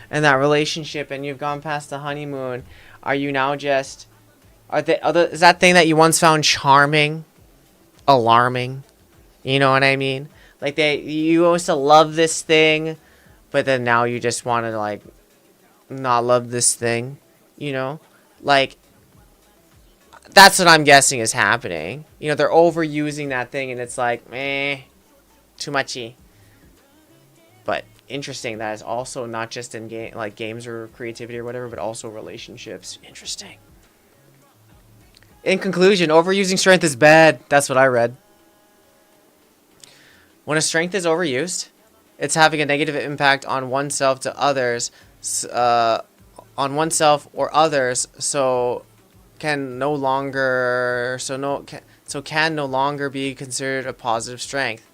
B: in that relationship, and you've gone past the honeymoon, are you now just... is that thing that you once found charming alarming? You know what I mean? Like, you used to love this thing, but then now you just want to, like, not love this thing, you know? Like, that's what I'm guessing is happening. You know, they're overusing that thing, and it's like, meh, too muchy. But interesting, that is also not just in games or creativity or whatever, but also relationships. Interesting. In conclusion, overusing strength is bad. That's what I read. When a strength is overused, it's having a negative impact on oneself to others, on oneself or others, can no longer be considered a positive strength.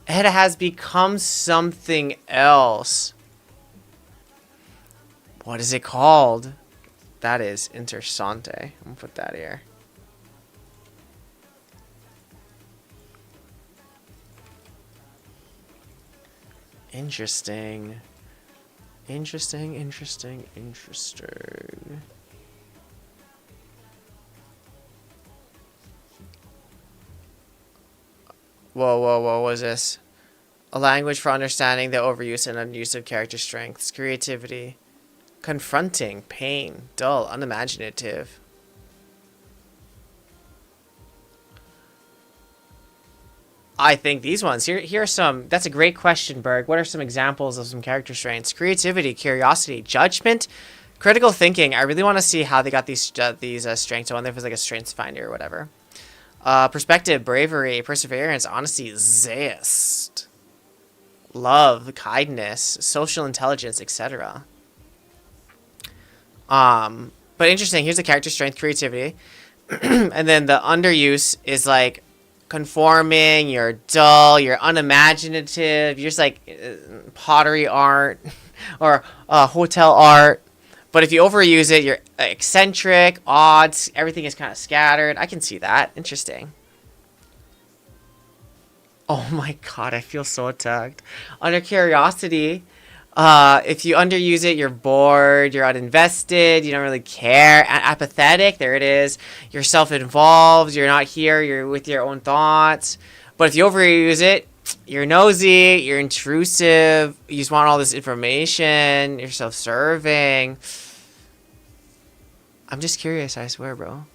B: It has become something else. What is it called? That is interessante. I'm gonna put that here. Interesting. Interesting. Whoa, what was this? A language for understanding the overuse and unuse of character strengths, creativity, confronting, pain, dull, unimaginative. I think these ones, here are some, that's a great question, Berg. What are some examples of some character strengths? Creativity, curiosity, judgment, critical thinking. I really want to see how they got these strengths. I wonder if it's like a strengths finder or whatever. Perspective, bravery, perseverance, honesty, zest, love, kindness, social intelligence, etc. But interesting. Here's the character strength, creativity, and then the underuse is like conforming. You're dull. You're unimaginative. You're just like pottery art or hotel art. But if you overuse it, you're eccentric, odd, everything is kind of scattered. I can see that. Interesting. Oh my god, I feel so attacked. Under curiosity, if you underuse it, you're bored, you're uninvested, you don't really care. Apathetic, there it is. You're self-involved, you're not here, you're with your own thoughts. But if you overuse it, you're nosy, you're intrusive, you just want all this information, you're self-serving. I'm just curious, I swear, bro.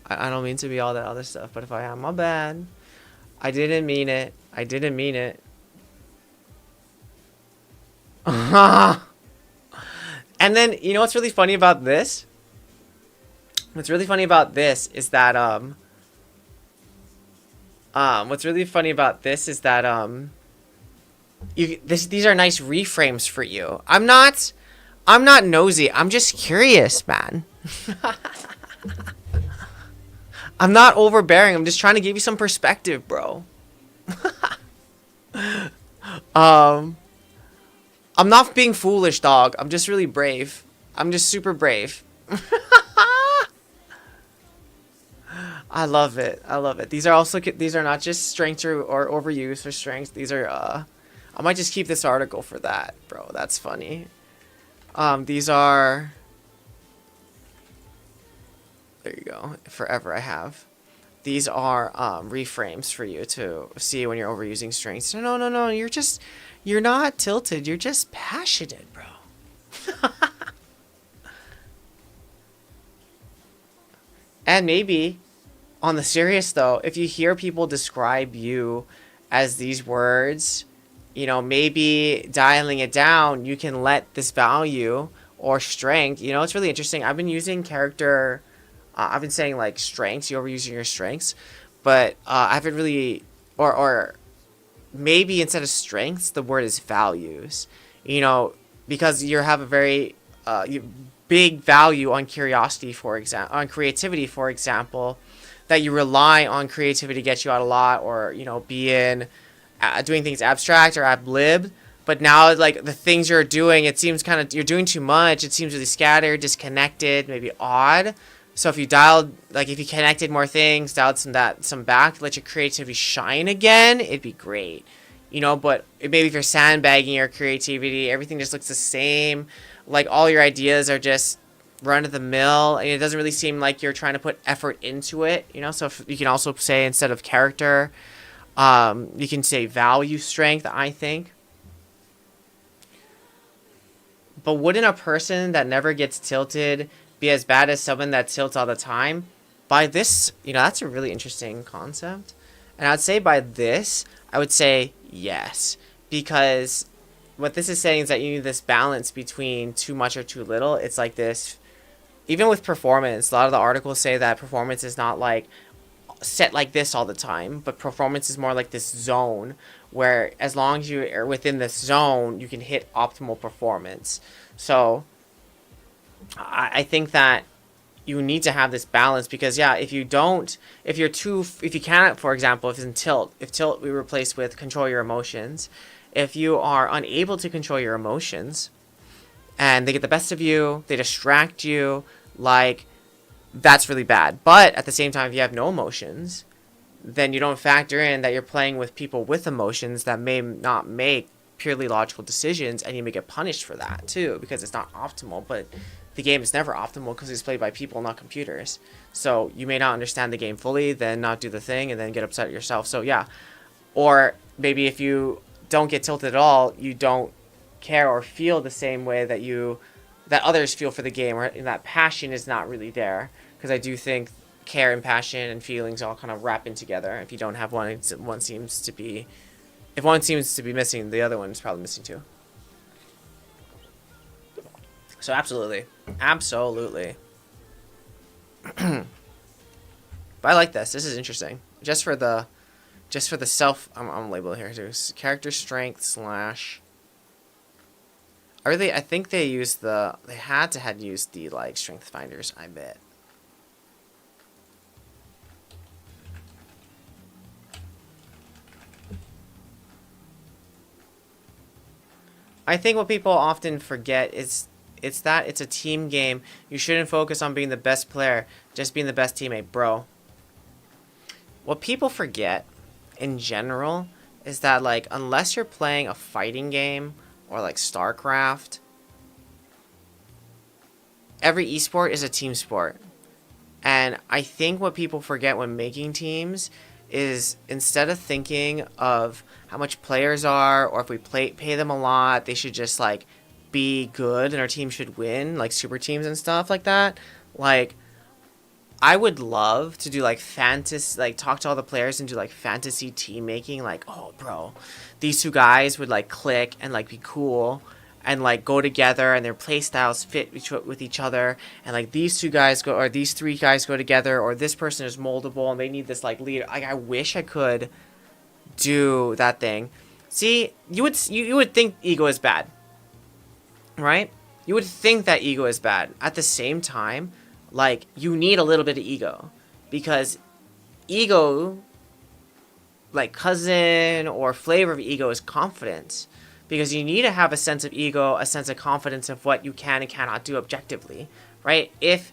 B: I don't mean to be all that other stuff, but if I am, my bad. I didn't mean it. And then, you know what's really funny about this? What's really funny about this is that, these are nice reframes for you. I'm not nosy. I'm just curious, man. I'm not overbearing. I'm just trying to give you some perspective, bro. I'm not being foolish, dog. I'm just really brave. I'm just super brave. I love it. These are not just strengths or overuse or strengths. These are I might just keep this article for that, bro. That's funny. These are, there you go. Forever I have. These are reframes for you to see when you're overusing strengths. No. You're not tilted. You're just passionate, bro. And maybe on the serious though, if you hear people describe you as these words, you know, maybe dialing it down, you can let this value or strength, you know, it's really interesting. I've been using character, I've been saying like strengths, you're overusing your strengths, but I haven't really, or maybe instead of strengths, the word is values, you know, because you have a very big value on curiosity, for example, on creativity, for example, that you rely on creativity to get you out a lot, or, you know, being doing things abstract or ab lib. But now, like, the things you're doing, it seems kind of, you're doing too much. It seems really scattered, disconnected, maybe odd. So if you dialed, like, if you connected more things, dialed some back, let your creativity shine again, it'd be great. You know, but maybe if you're sandbagging your creativity, everything just looks the same. Like, all your ideas are just run of the mill, and it doesn't really seem like you're trying to put effort into it, you know? So if, you can also say, instead of character, you can say value strength, I think. But wouldn't a person that never gets tilted be as bad as someone that tilts all the time? By this, you know, that's a really interesting concept. And I'd say by this, I would say yes. Because what this is saying is that you need this balance between too much or too little. It's like this, even with performance, a lot of the articles say that performance is not like set like this all the time, but performance is more like this zone where as long as you are within this zone, you can hit optimal performance. So I think that you need to have this balance, because yeah, if you cannot, for example, if tilt we replace with control your emotions, if you are unable to control your emotions and they get the best of you, they distract you, like, that's really bad. But at the same time, if you have no emotions, then you don't factor in that you're playing with people with emotions that may not make purely logical decisions, and you may get punished for that too, because it's not optimal. But the game is never optimal because it's played by people, not computers. So you may not understand the game fully, then not do the thing, and then get upset at yourself. So yeah. Or maybe if you don't get tilted at all, you don't care or feel the same way that others feel for the game, or that passion is not really there. Because I do think care and passion and feelings all kind of wrap in together. If you don't have one, if one seems to be missing, the other one is probably missing too. So absolutely. But I like this. This is interesting. Just for the self, I'm labeled here too. Character strength slash. I think they had to use the like strength finders, I bet. I think what people often forget is that it's a team game. You shouldn't focus on being the best player, just being the best teammate, bro. What people forget in general is that, like, unless you're playing a fighting game or like StarCraft, every esport is a team sport. And I think what people forget when making teams is, instead of thinking of how much players are, or if we pay them a lot, they should just like be good and our team should win, like super teams and stuff like that. Like, I would love to do like fantasy, like talk to all the players and do like fantasy team making. Like, oh, bro, these two guys would like click and like be cool and like go together, and their play styles fit with each other. And like these two guys go, or these three guys go together, or this person is moldable and they need this like leader. Like, I wish I could do that thing. See, you would think ego is bad, right? You would think that ego is bad. At the same time, like, you need a little bit of ego, because ego, like cousin or flavor of ego, is confidence, because you need to have a sense of ego, a sense of confidence of what you can and cannot do objectively, right? If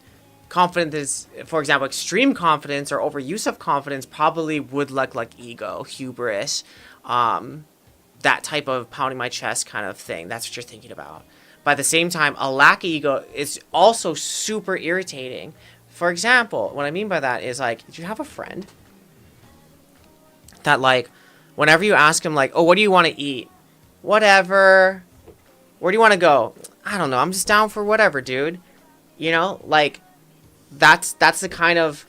B: confidence is, for example, extreme confidence or overuse of confidence, probably would look like ego, hubris, that type of pounding my chest kind of thing. That's what you're thinking about. But at the same time, a lack of ego is also super irritating. For example, what I mean by that is, like, do you have a friend that, like, whenever you ask him, like, oh, what do you want to eat? Whatever. Where do you want to go? I don't know. I'm just down for whatever, dude. You know, like, that's the kind of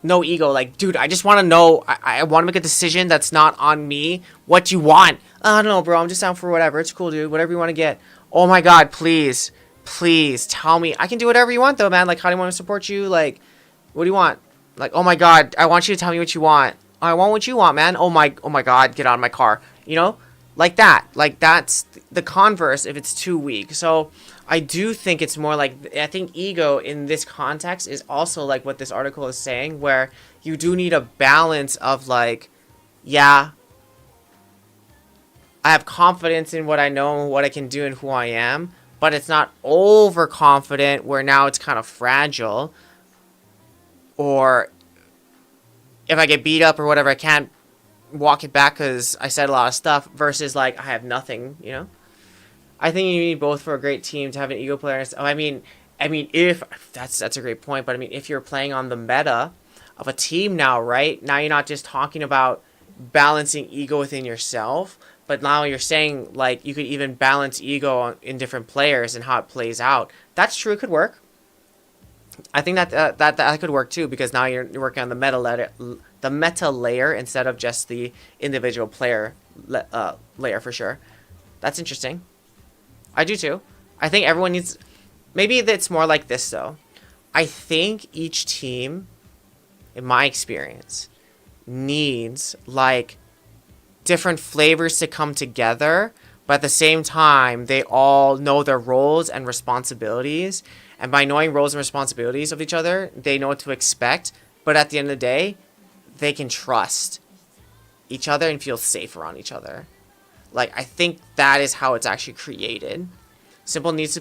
B: no ego. Like, dude, I just want to know. I want to make a decision that's not on me. What you want? I don't know, bro. I'm just down for whatever. It's cool, dude. Whatever you want to get. Oh my God, please, please tell me. I can do whatever you want, though, man. Like, how do you want me to support you? Like, what do you want? Like, oh my God, I want you to tell me what you want. I want what you want, man. Oh my God, get out of my car. You know, like that. Like, that's the converse if it's too weak. So I do think it's more like, I think ego in this context is also like what this article is saying, where you do need a balance of like, yeah, I have confidence in what I know, what I can do, and who I am, but it's not overconfident where now it's kind of fragile. Or if I get beat up or whatever, I can't walk it back because I said a lot of stuff, versus like I have nothing, you know? I think you need both for a great team to have an ego player. I mean, if that's a great point, but I mean, if you're playing on the meta of a team now, right? Now you're not just talking about balancing ego within yourself, but now you're saying like you could even balance ego in different players and how it plays out. That's true. It could work. I think that could work too, because now you're working on the meta layer instead of just the individual player layer for sure. That's interesting. I do too. I think everyone needs. Maybe it's more like this though. I think each team, in my experience, needs like different flavors to come together, but at the same time, they all know their roles and responsibilities. And by knowing roles and responsibilities of each other, they know what to expect. But at the end of the day, they can trust each other and feel safer on each other. Like, I think that is how it's actually created. Simple needs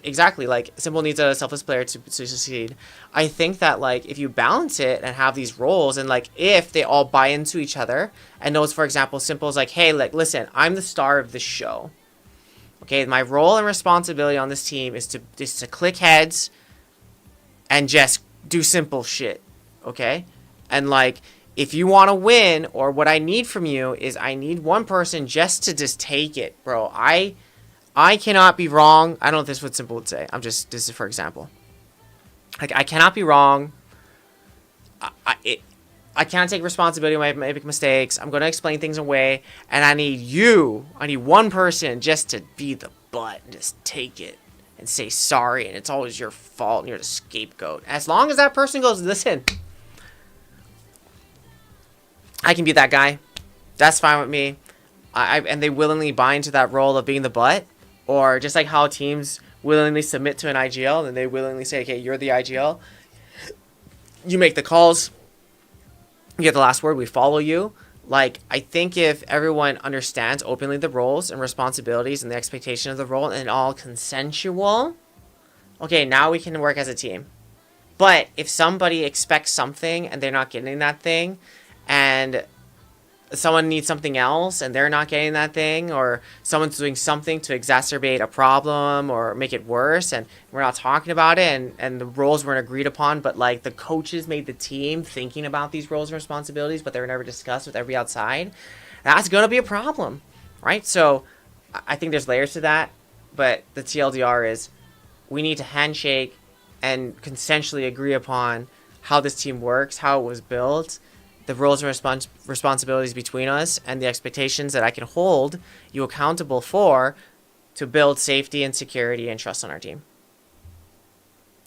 B: exactly, like, Simple needs a selfless player to succeed. I think that, like, if you balance it and have these roles, and, like, if they all buy into each other, and knows, for example, Simple is like, hey, like, listen, I'm the star of this show. Okay, my role and responsibility on this team is to click heads and just do simple shit. Okay? And, like, if you want to win, or what I need from you is I need one person just to just take it, bro. I cannot be wrong. I don't know if this is what Simple would say. This is for example. Like, I cannot be wrong. I can't take responsibility when I make mistakes. I'm going to explain things away. And I need one person just to be the butt and just take it and say sorry. And it's always your fault and you're the scapegoat. As long as that person goes, listen, I can be that guy. That's fine with me. And they willingly buy into that role of being the butt. Or just like how teams willingly submit to an IGL and they willingly say, okay, you're the IGL. You make the calls. You get the last word. We follow you. Like, I think if everyone understands openly the roles and responsibilities and the expectation of the role and all consensual, okay, now we can work as a team. But if somebody expects something and they're not getting that thing, and someone needs something else and they're not getting that thing, or someone's doing something to exacerbate a problem or make it worse, and we're not talking about it, and the roles weren't agreed upon, but like the coaches made the team thinking about these roles and responsibilities, but they were never discussed with every outside, that's going to be a problem, right? So I think there's layers to that, but the TLDR is we need to handshake and consensually agree upon how this team works, how it was built, the roles and responsibilities between us, and the expectations that I can hold you accountable for to build safety and security and trust on our team.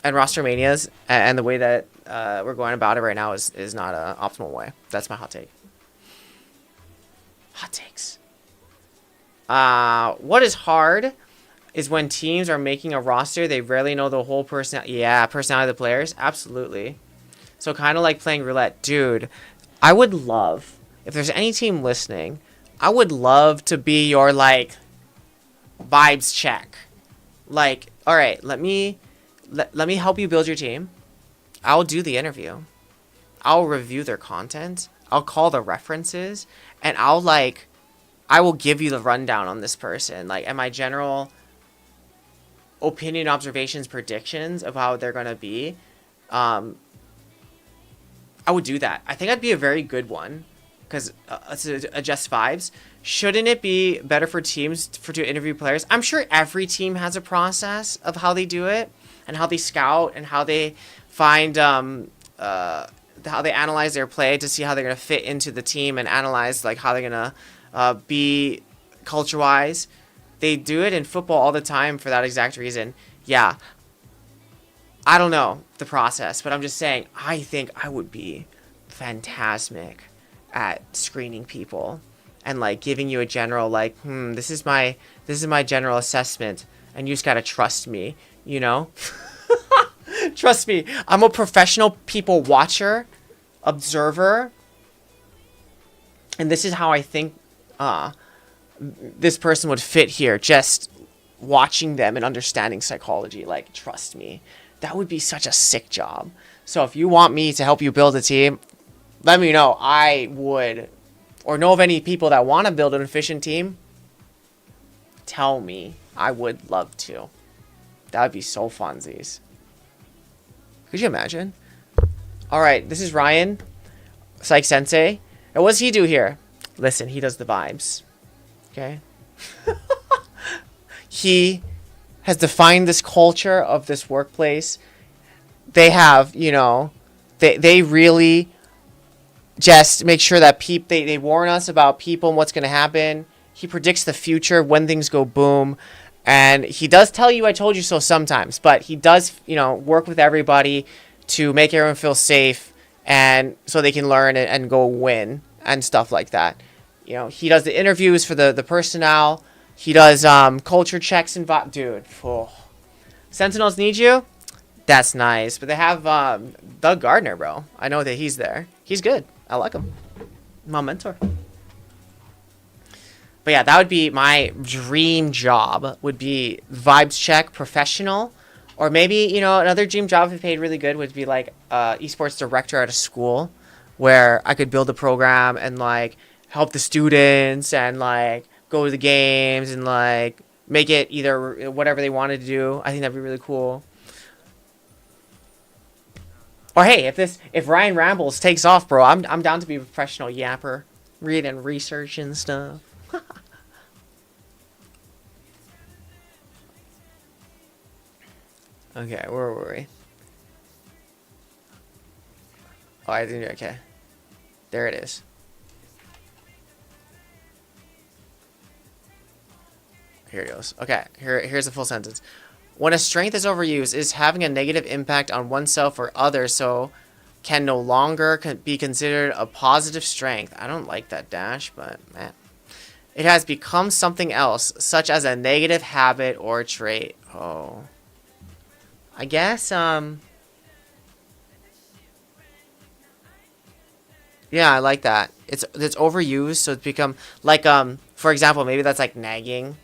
B: And roster manias and the way that we're going about it right now is not an optimal way. That's my hot take. Hot takes. What is hard is when teams are making a roster, they rarely know the whole personality of the players. Absolutely. So kind of like playing roulette. Dude, I would love, if there's any team listening, I would love to be your, like, vibes check. Like, all right, let me help you build your team. I'll do the interview. I'll review their content. I'll call the references. And I will give you the rundown on this person. Like, and my general opinion, observations, predictions of how they're going to be. I would do that. I think I'd be a very good one, because to adjust vibes. Shouldn't it be better for teams to interview players? I'm sure every team has a process of how they do it and how they scout and how they find how they analyze their play to see how they're gonna fit into the team and analyze like how they're gonna be culture-wise. They do it in football all the time for that exact reason. Yeah, I don't know the process, but I'm just saying I think I would be fantastic at screening people and like giving you a general like, this is my general assessment, and you just gotta trust me, you know. Trust me, I'm a professional people watcher, observer, and this is how I think this person would fit here, just watching them and understanding psychology. Like, trust me, that would be such a sick job. So if you want me to help you build a team, let me know. I would, or know of any people that want to build an efficient team, tell me. I would love to. That would be so funsies. Could you imagine? Alright, this is Ryan, Psych Sensei. And what does he do here? Listen, he does the vibes. Okay? He has defined this culture of this workplace. They have, you know, they really just make sure that they warn us about people and what's going to happen. He predicts the future when things go boom. And he does tell you I told you so sometimes, but he does, you know, work with everybody to make everyone feel safe and so they can learn and go win and stuff like that. You know, he does the interviews for the personnel. He does culture checks and dude. Oh. Sentinels need you? That's nice. But they have Doug Gardner, bro. I know that he's there. He's good. I like him. My mentor. But yeah, that would be my dream job, would be vibes check professional. Or maybe, you know, another dream job if it paid really good would be like esports director at a school where I could build a program and like help the students and like go to the games and like make it either whatever they wanted to do. I think that'd be really cool. Or hey, if Ryan Rambles takes off, bro, I'm down to be a professional yapper, reading research and stuff. Okay, where were we? Oh, I didn't. Okay, there it is. Here it goes. Okay, here's a full sentence. When a strength is overused, it is having a negative impact on oneself or others, so can no longer be considered a positive strength. I don't like that dash, but man. It has become something else, such as a negative habit or trait. Oh. I guess, yeah, I like that. It's overused, so it's become like for example, maybe that's like nagging.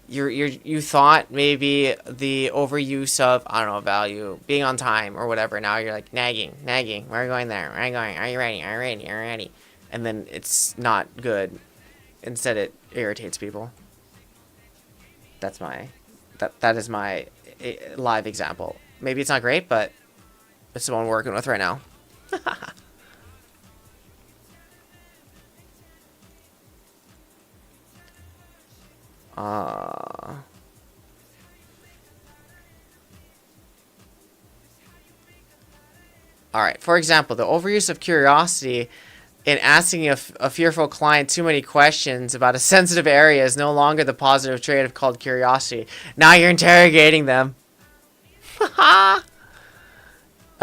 B: You thought maybe the overuse of, I don't know, value, being on time or whatever. Now you're like nagging. We're going there. Where are you going? Are you ready? Are you ready? Are you ready? And then it's not good. Instead, it irritates people. That's my that is my live example. Maybe it's not great, but it's the one we're working with right now. Alright, for example, the overuse of curiosity in asking a fearful client too many questions about a sensitive area is no longer the positive trait of called curiosity. Now you're interrogating them.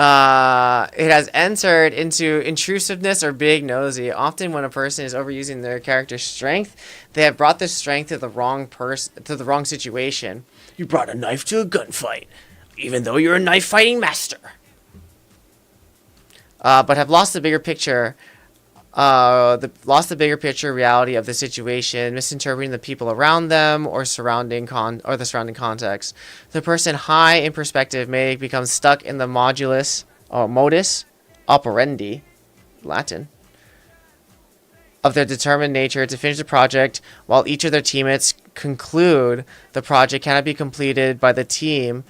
B: It has entered into intrusiveness or big nosy. Often when a person is overusing their character's strength, they have brought this strength to the wrong situation. You brought a knife to a gunfight, even though you're a knife fighting master. But have lost the bigger picture. Lost the bigger picture reality of the situation, misinterpreting the people around them or the surrounding context. The person high in perspective may become stuck in the modus operandi, Latin, of their determined nature to finish the project, while each of their teammates conclude the project cannot be completed by the team.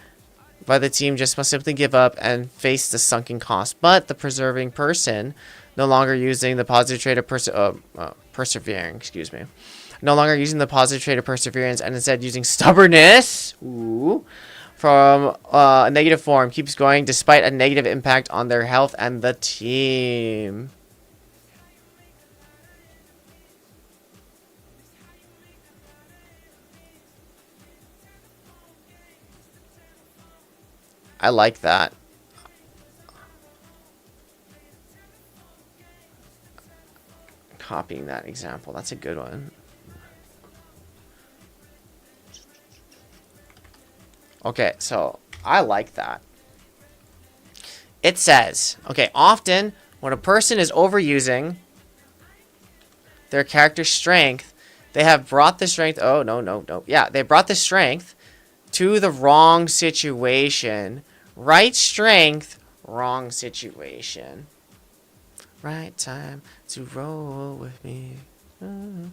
B: Just must simply give up and face the sunken cost. But the persevering person, no longer using the positive trait of persevering, no longer using the positive trait of perseverance and instead using stubbornness from a negative form keeps going despite a negative impact on their health and the team. I like that. Copying that example. That's a good one. Okay, so I like that. It says, okay, often when a person is overusing their character's strength, they have brought the strength. Oh, no. Yeah, they brought the strength to the wrong situation. Right strength, wrong situation. Right time to roll with me. And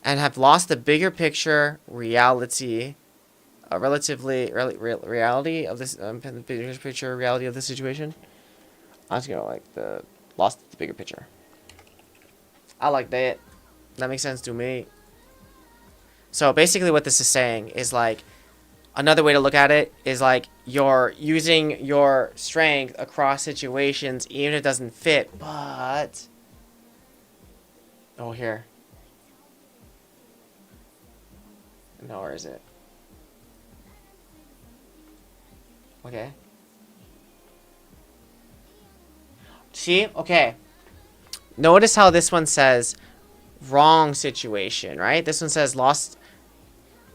B: have lost the bigger picture reality. Reality of this bigger picture reality of the situation. I was gonna like lost the bigger picture. I like that. That makes sense to me. So basically, what this is saying is like another way to look at it is like you're using your strength across situations, even if it doesn't fit. But here. No, where is it? Okay. See? Okay. Notice how this one says wrong situation, right? This one says lost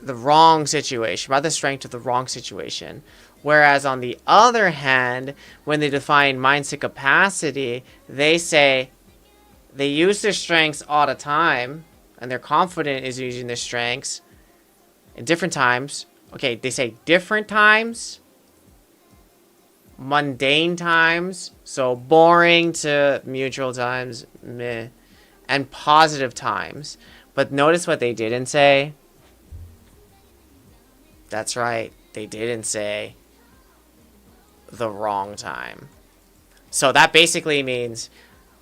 B: the wrong situation. Brought the strength to the wrong situation. Whereas on the other hand, when they define mindset capacity, they say they use their strengths all the time, and they're confident is using their strengths in different times. Okay, they say different times. Mundane times, so boring to neutral times, meh, and positive times. But notice what they didn't say. That's right, they didn't say the wrong time. So that basically means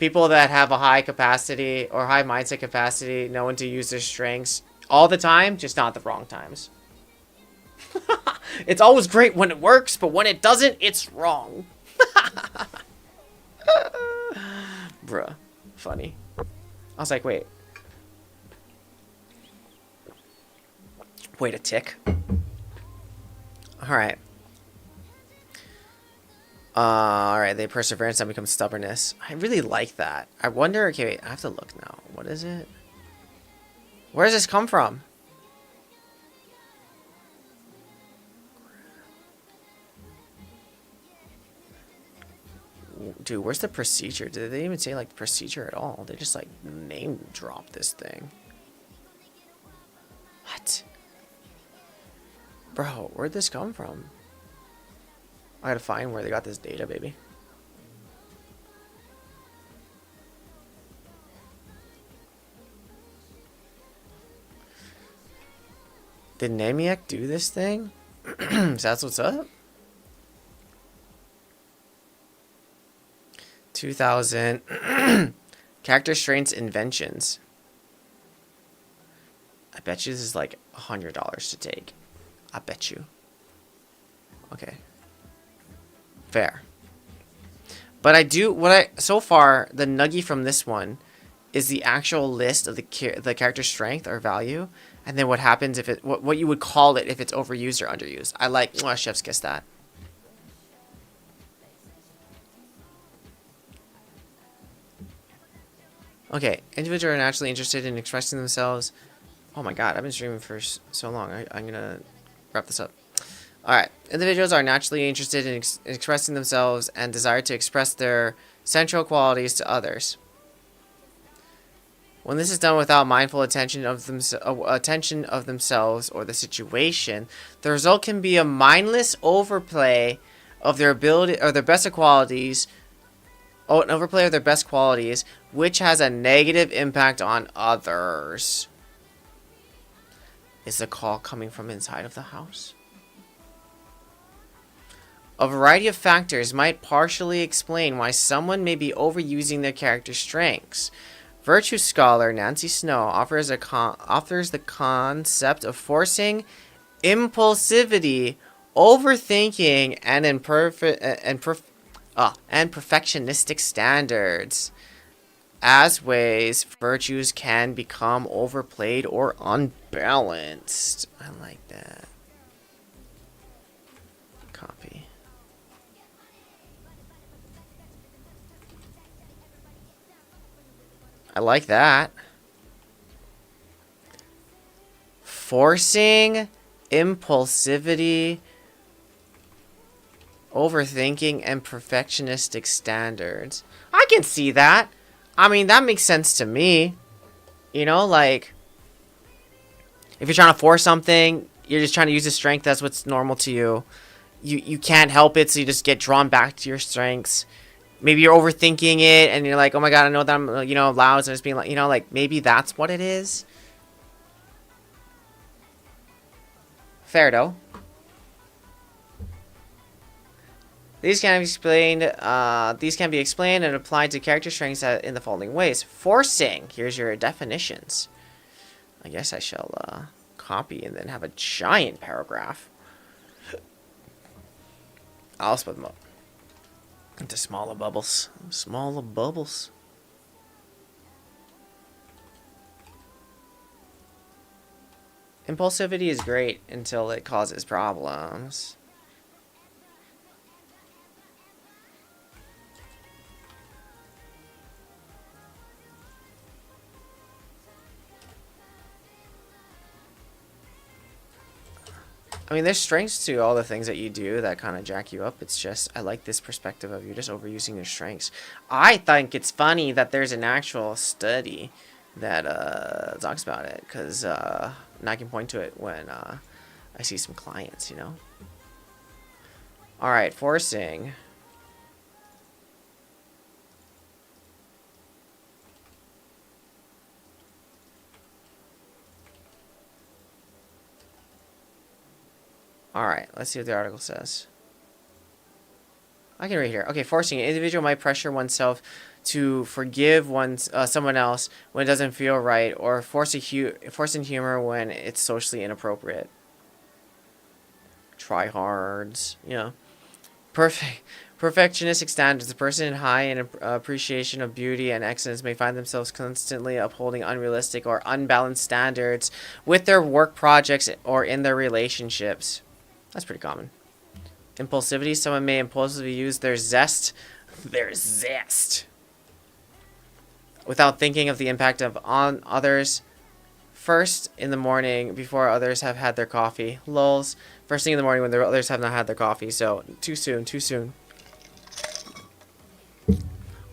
B: people that have a high capacity or high mindset capacity know when to use their strengths all the time, just not the wrong times. It's always great when it works, but when it doesn't, it's wrong. Bruh. Funny. I was like, wait. Wait a tick. Alright. Alright, they perseverance and becomes stubbornness. I really like that. I wonder, okay, wait, I have to look now. What is it? Where does this come from? Dude, where's the procedure? Did they even say, like, procedure at all? They just, like, name drop this thing. What? Bro, where'd this come from? I gotta find where they got this data, baby. Did Namiak do this thing? So that's what's up? 2000 character strengths inventions. I bet you this is like $100 to take. I bet you. Okay. Fair. But I do so far the nugget from this one is the actual list of the character strength or value, and then what happens if it what you would call it if it's overused or underused. I like chef's kiss that. Okay, individuals are naturally interested in expressing themselves. Oh my god, I've been streaming for so long. I'm gonna wrap this up. Alright, individuals are naturally interested in expressing themselves and desire to express their central qualities to others. When this is done without mindful attention of themselves or the situation, the result can be a mindless overplay of their ability or their best qualities. Oh, an overplay of their best qualities, which has a negative impact on others. Is the call coming from inside of the house? A variety of factors might partially explain why someone may be overusing their character strengths. Virtue scholar Nancy Snow offers the concept of forcing impulsivity Overthinking and and perfectionistic standards. As ways, virtues can become overplayed or unbalanced. I like that. Copy. I like that. Forcing impulsivity, overthinking, and perfectionistic standards. I can see that. I mean, that makes sense to me. You know, like, if you're trying to force something, you're just trying to use your strength. That's what's normal to you. You can't help it, so you just get drawn back to your strengths. Maybe you're overthinking it, and you're like, oh my god, I know that I'm, loud, so I'm just being like, like, maybe that's what it is. Fair, though. These can be explained. These can be explained and applied to character strengths in the following ways. Forcing. Here's your definitions. I guess I shall copy and then have a giant paragraph. I'll split them up into smaller bubbles. Smaller bubbles. Impulsivity is great until it causes problems. I mean, there's strengths to all the things that you do that kind of jack you up. It's just, I like this perspective of you just overusing your strengths. I think it's funny that there's an actual study that talks about it, because and I can point to it when I see some clients, Alright, forcing. Alright, let's see what the article says. I can read here. Okay, forcing. An individual might pressure oneself to forgive someone else when it doesn't feel right, or forcing humor when it's socially inappropriate. Tryhards. Perfectionistic standards. The person high in appreciation of beauty and excellence may find themselves constantly upholding unrealistic or unbalanced standards with their work projects or in their relationships. That's pretty common. Impulsivity. Someone may impulsively use their zest without thinking of the impact on others. First in the morning, before others have had their coffee. Lulz. First thing in the morning when the others have not had their coffee. So, too soon.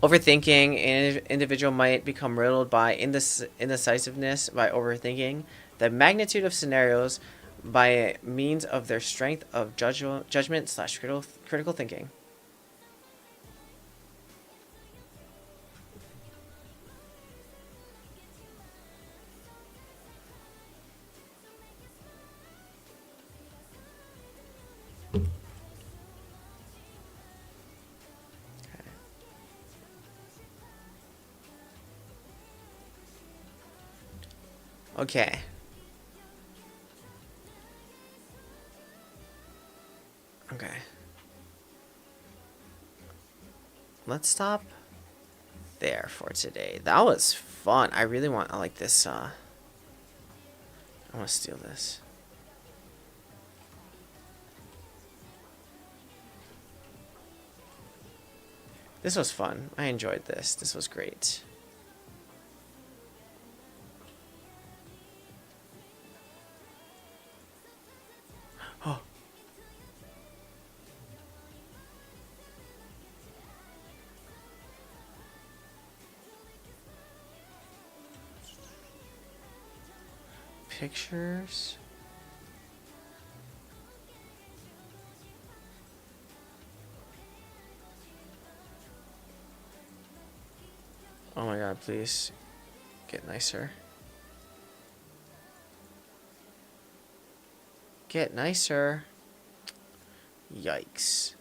B: Overthinking. An individual might become riddled by indecisiveness by overthinking the magnitude of scenarios by means of their strength of judgment/critical thinking. Okay. Okay. Let's stop there for today. That was fun. I really want, I like this, I want to steal this. This was fun. I enjoyed this. This was great. Oh. Pictures. Oh my god, please get nicer. Get nicer. Yikes.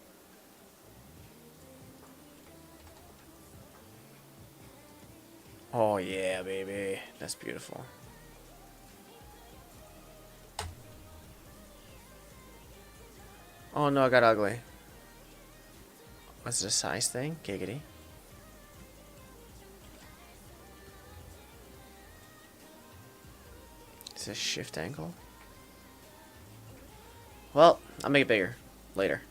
B: Oh yeah, baby. That's beautiful. Oh no, it got ugly. What's this size thing? Giggity. Is this shift angle? Well, I'll make it bigger later.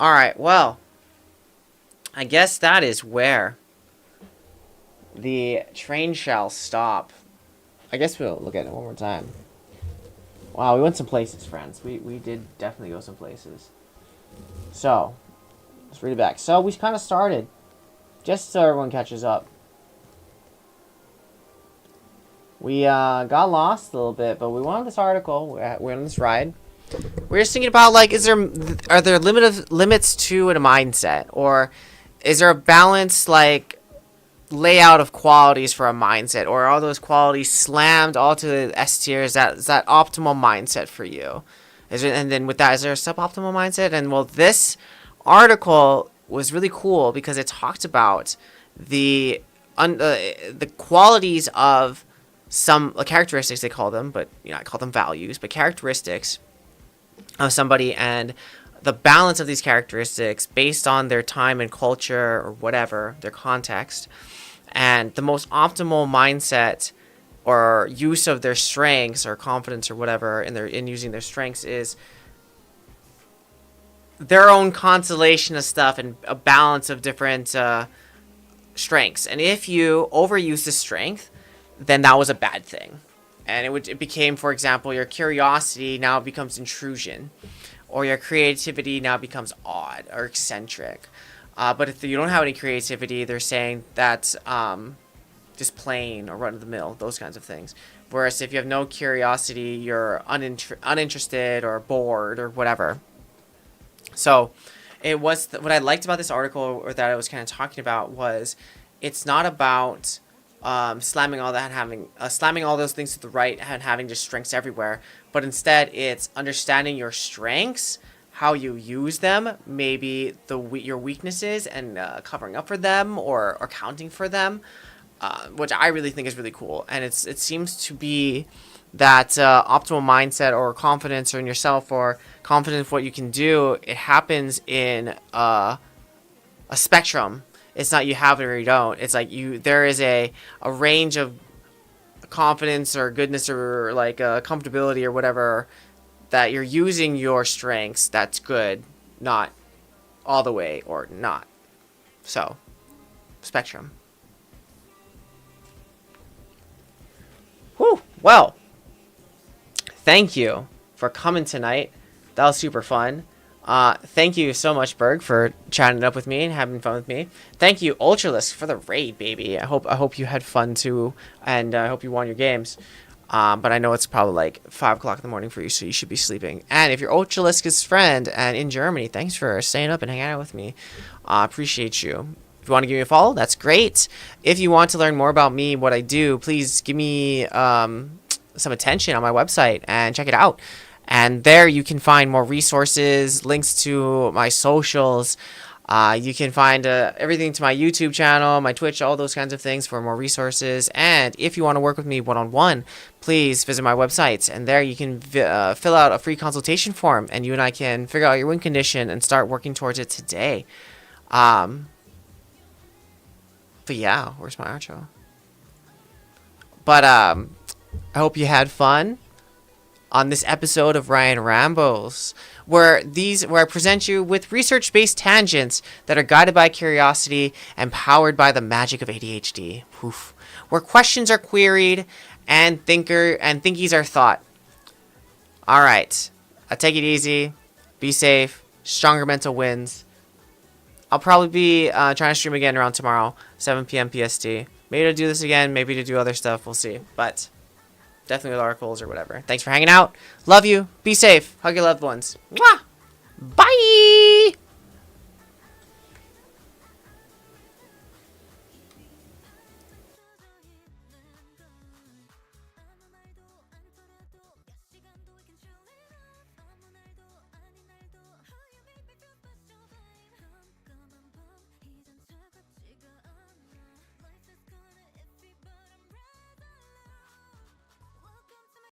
B: Alright, well, I guess that is where the train shall stop. I guess we'll look at it one more time. Wow, we went some places, friends. We did definitely go some places. So, let's read it back. So, we kind of started, just so everyone catches up. We got lost a little bit, but we went on this article. We're on this ride. We're just thinking about, like, are there limits to a mindset? Or is there a balanced, like, layout of qualities for a mindset? Or are all those qualities slammed all to the S tier? Is that optimal mindset for you? And then with that, is there a suboptimal mindset? And, well, this article was really cool because it talked about the qualities of some characteristics, they call them, but I call them values, but characteristics of somebody, and the balance of these characteristics based on their time and culture or whatever, their context, and the most optimal mindset or use of their strengths or confidence or whatever in using their strengths is their own constellation of stuff and a balance of different strengths. And if you overuse the strength, then that was a bad thing. And it became, for example, your curiosity now becomes intrusion, or your creativity now becomes odd or eccentric. But if you don't have any creativity, they're saying that's just plain or run-of-the-mill, those kinds of things. Whereas if you have no curiosity, you're uninterested or bored or whatever. So it was what I liked about this article, or that I was kind of talking about, was it's not about slamming all those things to the right and having just strengths everywhere, but instead it's understanding your strengths, how you use them, maybe your weaknesses, and covering up for them or accounting for them, which I really think is really cool. And it seems to be that optimal mindset or confidence in yourself or confidence in what you can do, it happens in a spectrum. It's not you have it or you don't. It's like there is a range of confidence or goodness or like comfortability or whatever that you're using your strengths. That's good, not all the way or not. So, spectrum. Whew. Well, thank you for coming tonight. That was super fun. Thank you so much, Berg, for chatting it up with me and having fun with me. Thank you, Ultralisk, for the raid, baby. I hope you had fun too, and I hope you won your games. But I know it's probably like 5 o'clock in the morning for you, so you should be sleeping. And if you're Ultralisk's friend and in Germany, thanks for staying up and hanging out with me. Appreciate you. If you want to give me a follow, that's great. If you want to learn more about me, what I do, please give me some attention on my website and check it out. And there you can find more resources, links to my socials. You can find everything to my YouTube channel, my Twitch, all those kinds of things for more resources. And if you want to work with me one-on-one, please visit my website. And there you can fill out a free consultation form, and you and I can figure out your win condition and start working towards it today. But yeah, where's my outro? But I hope you had fun on this episode of Ryan Rambles, where I present you with research-based tangents that are guided by curiosity and powered by the magic of ADHD. Oof. Where questions are queried and thinkies are thought. All right, take it easy, be safe, stronger mental wins. I'll probably be trying to stream again around tomorrow, 7 p.m. PST. Maybe to do this again, maybe to do other stuff. We'll see, but definitely with articles or whatever. Thanks for hanging out. Love you. Be safe. Hug your loved ones. Mwah! Bye!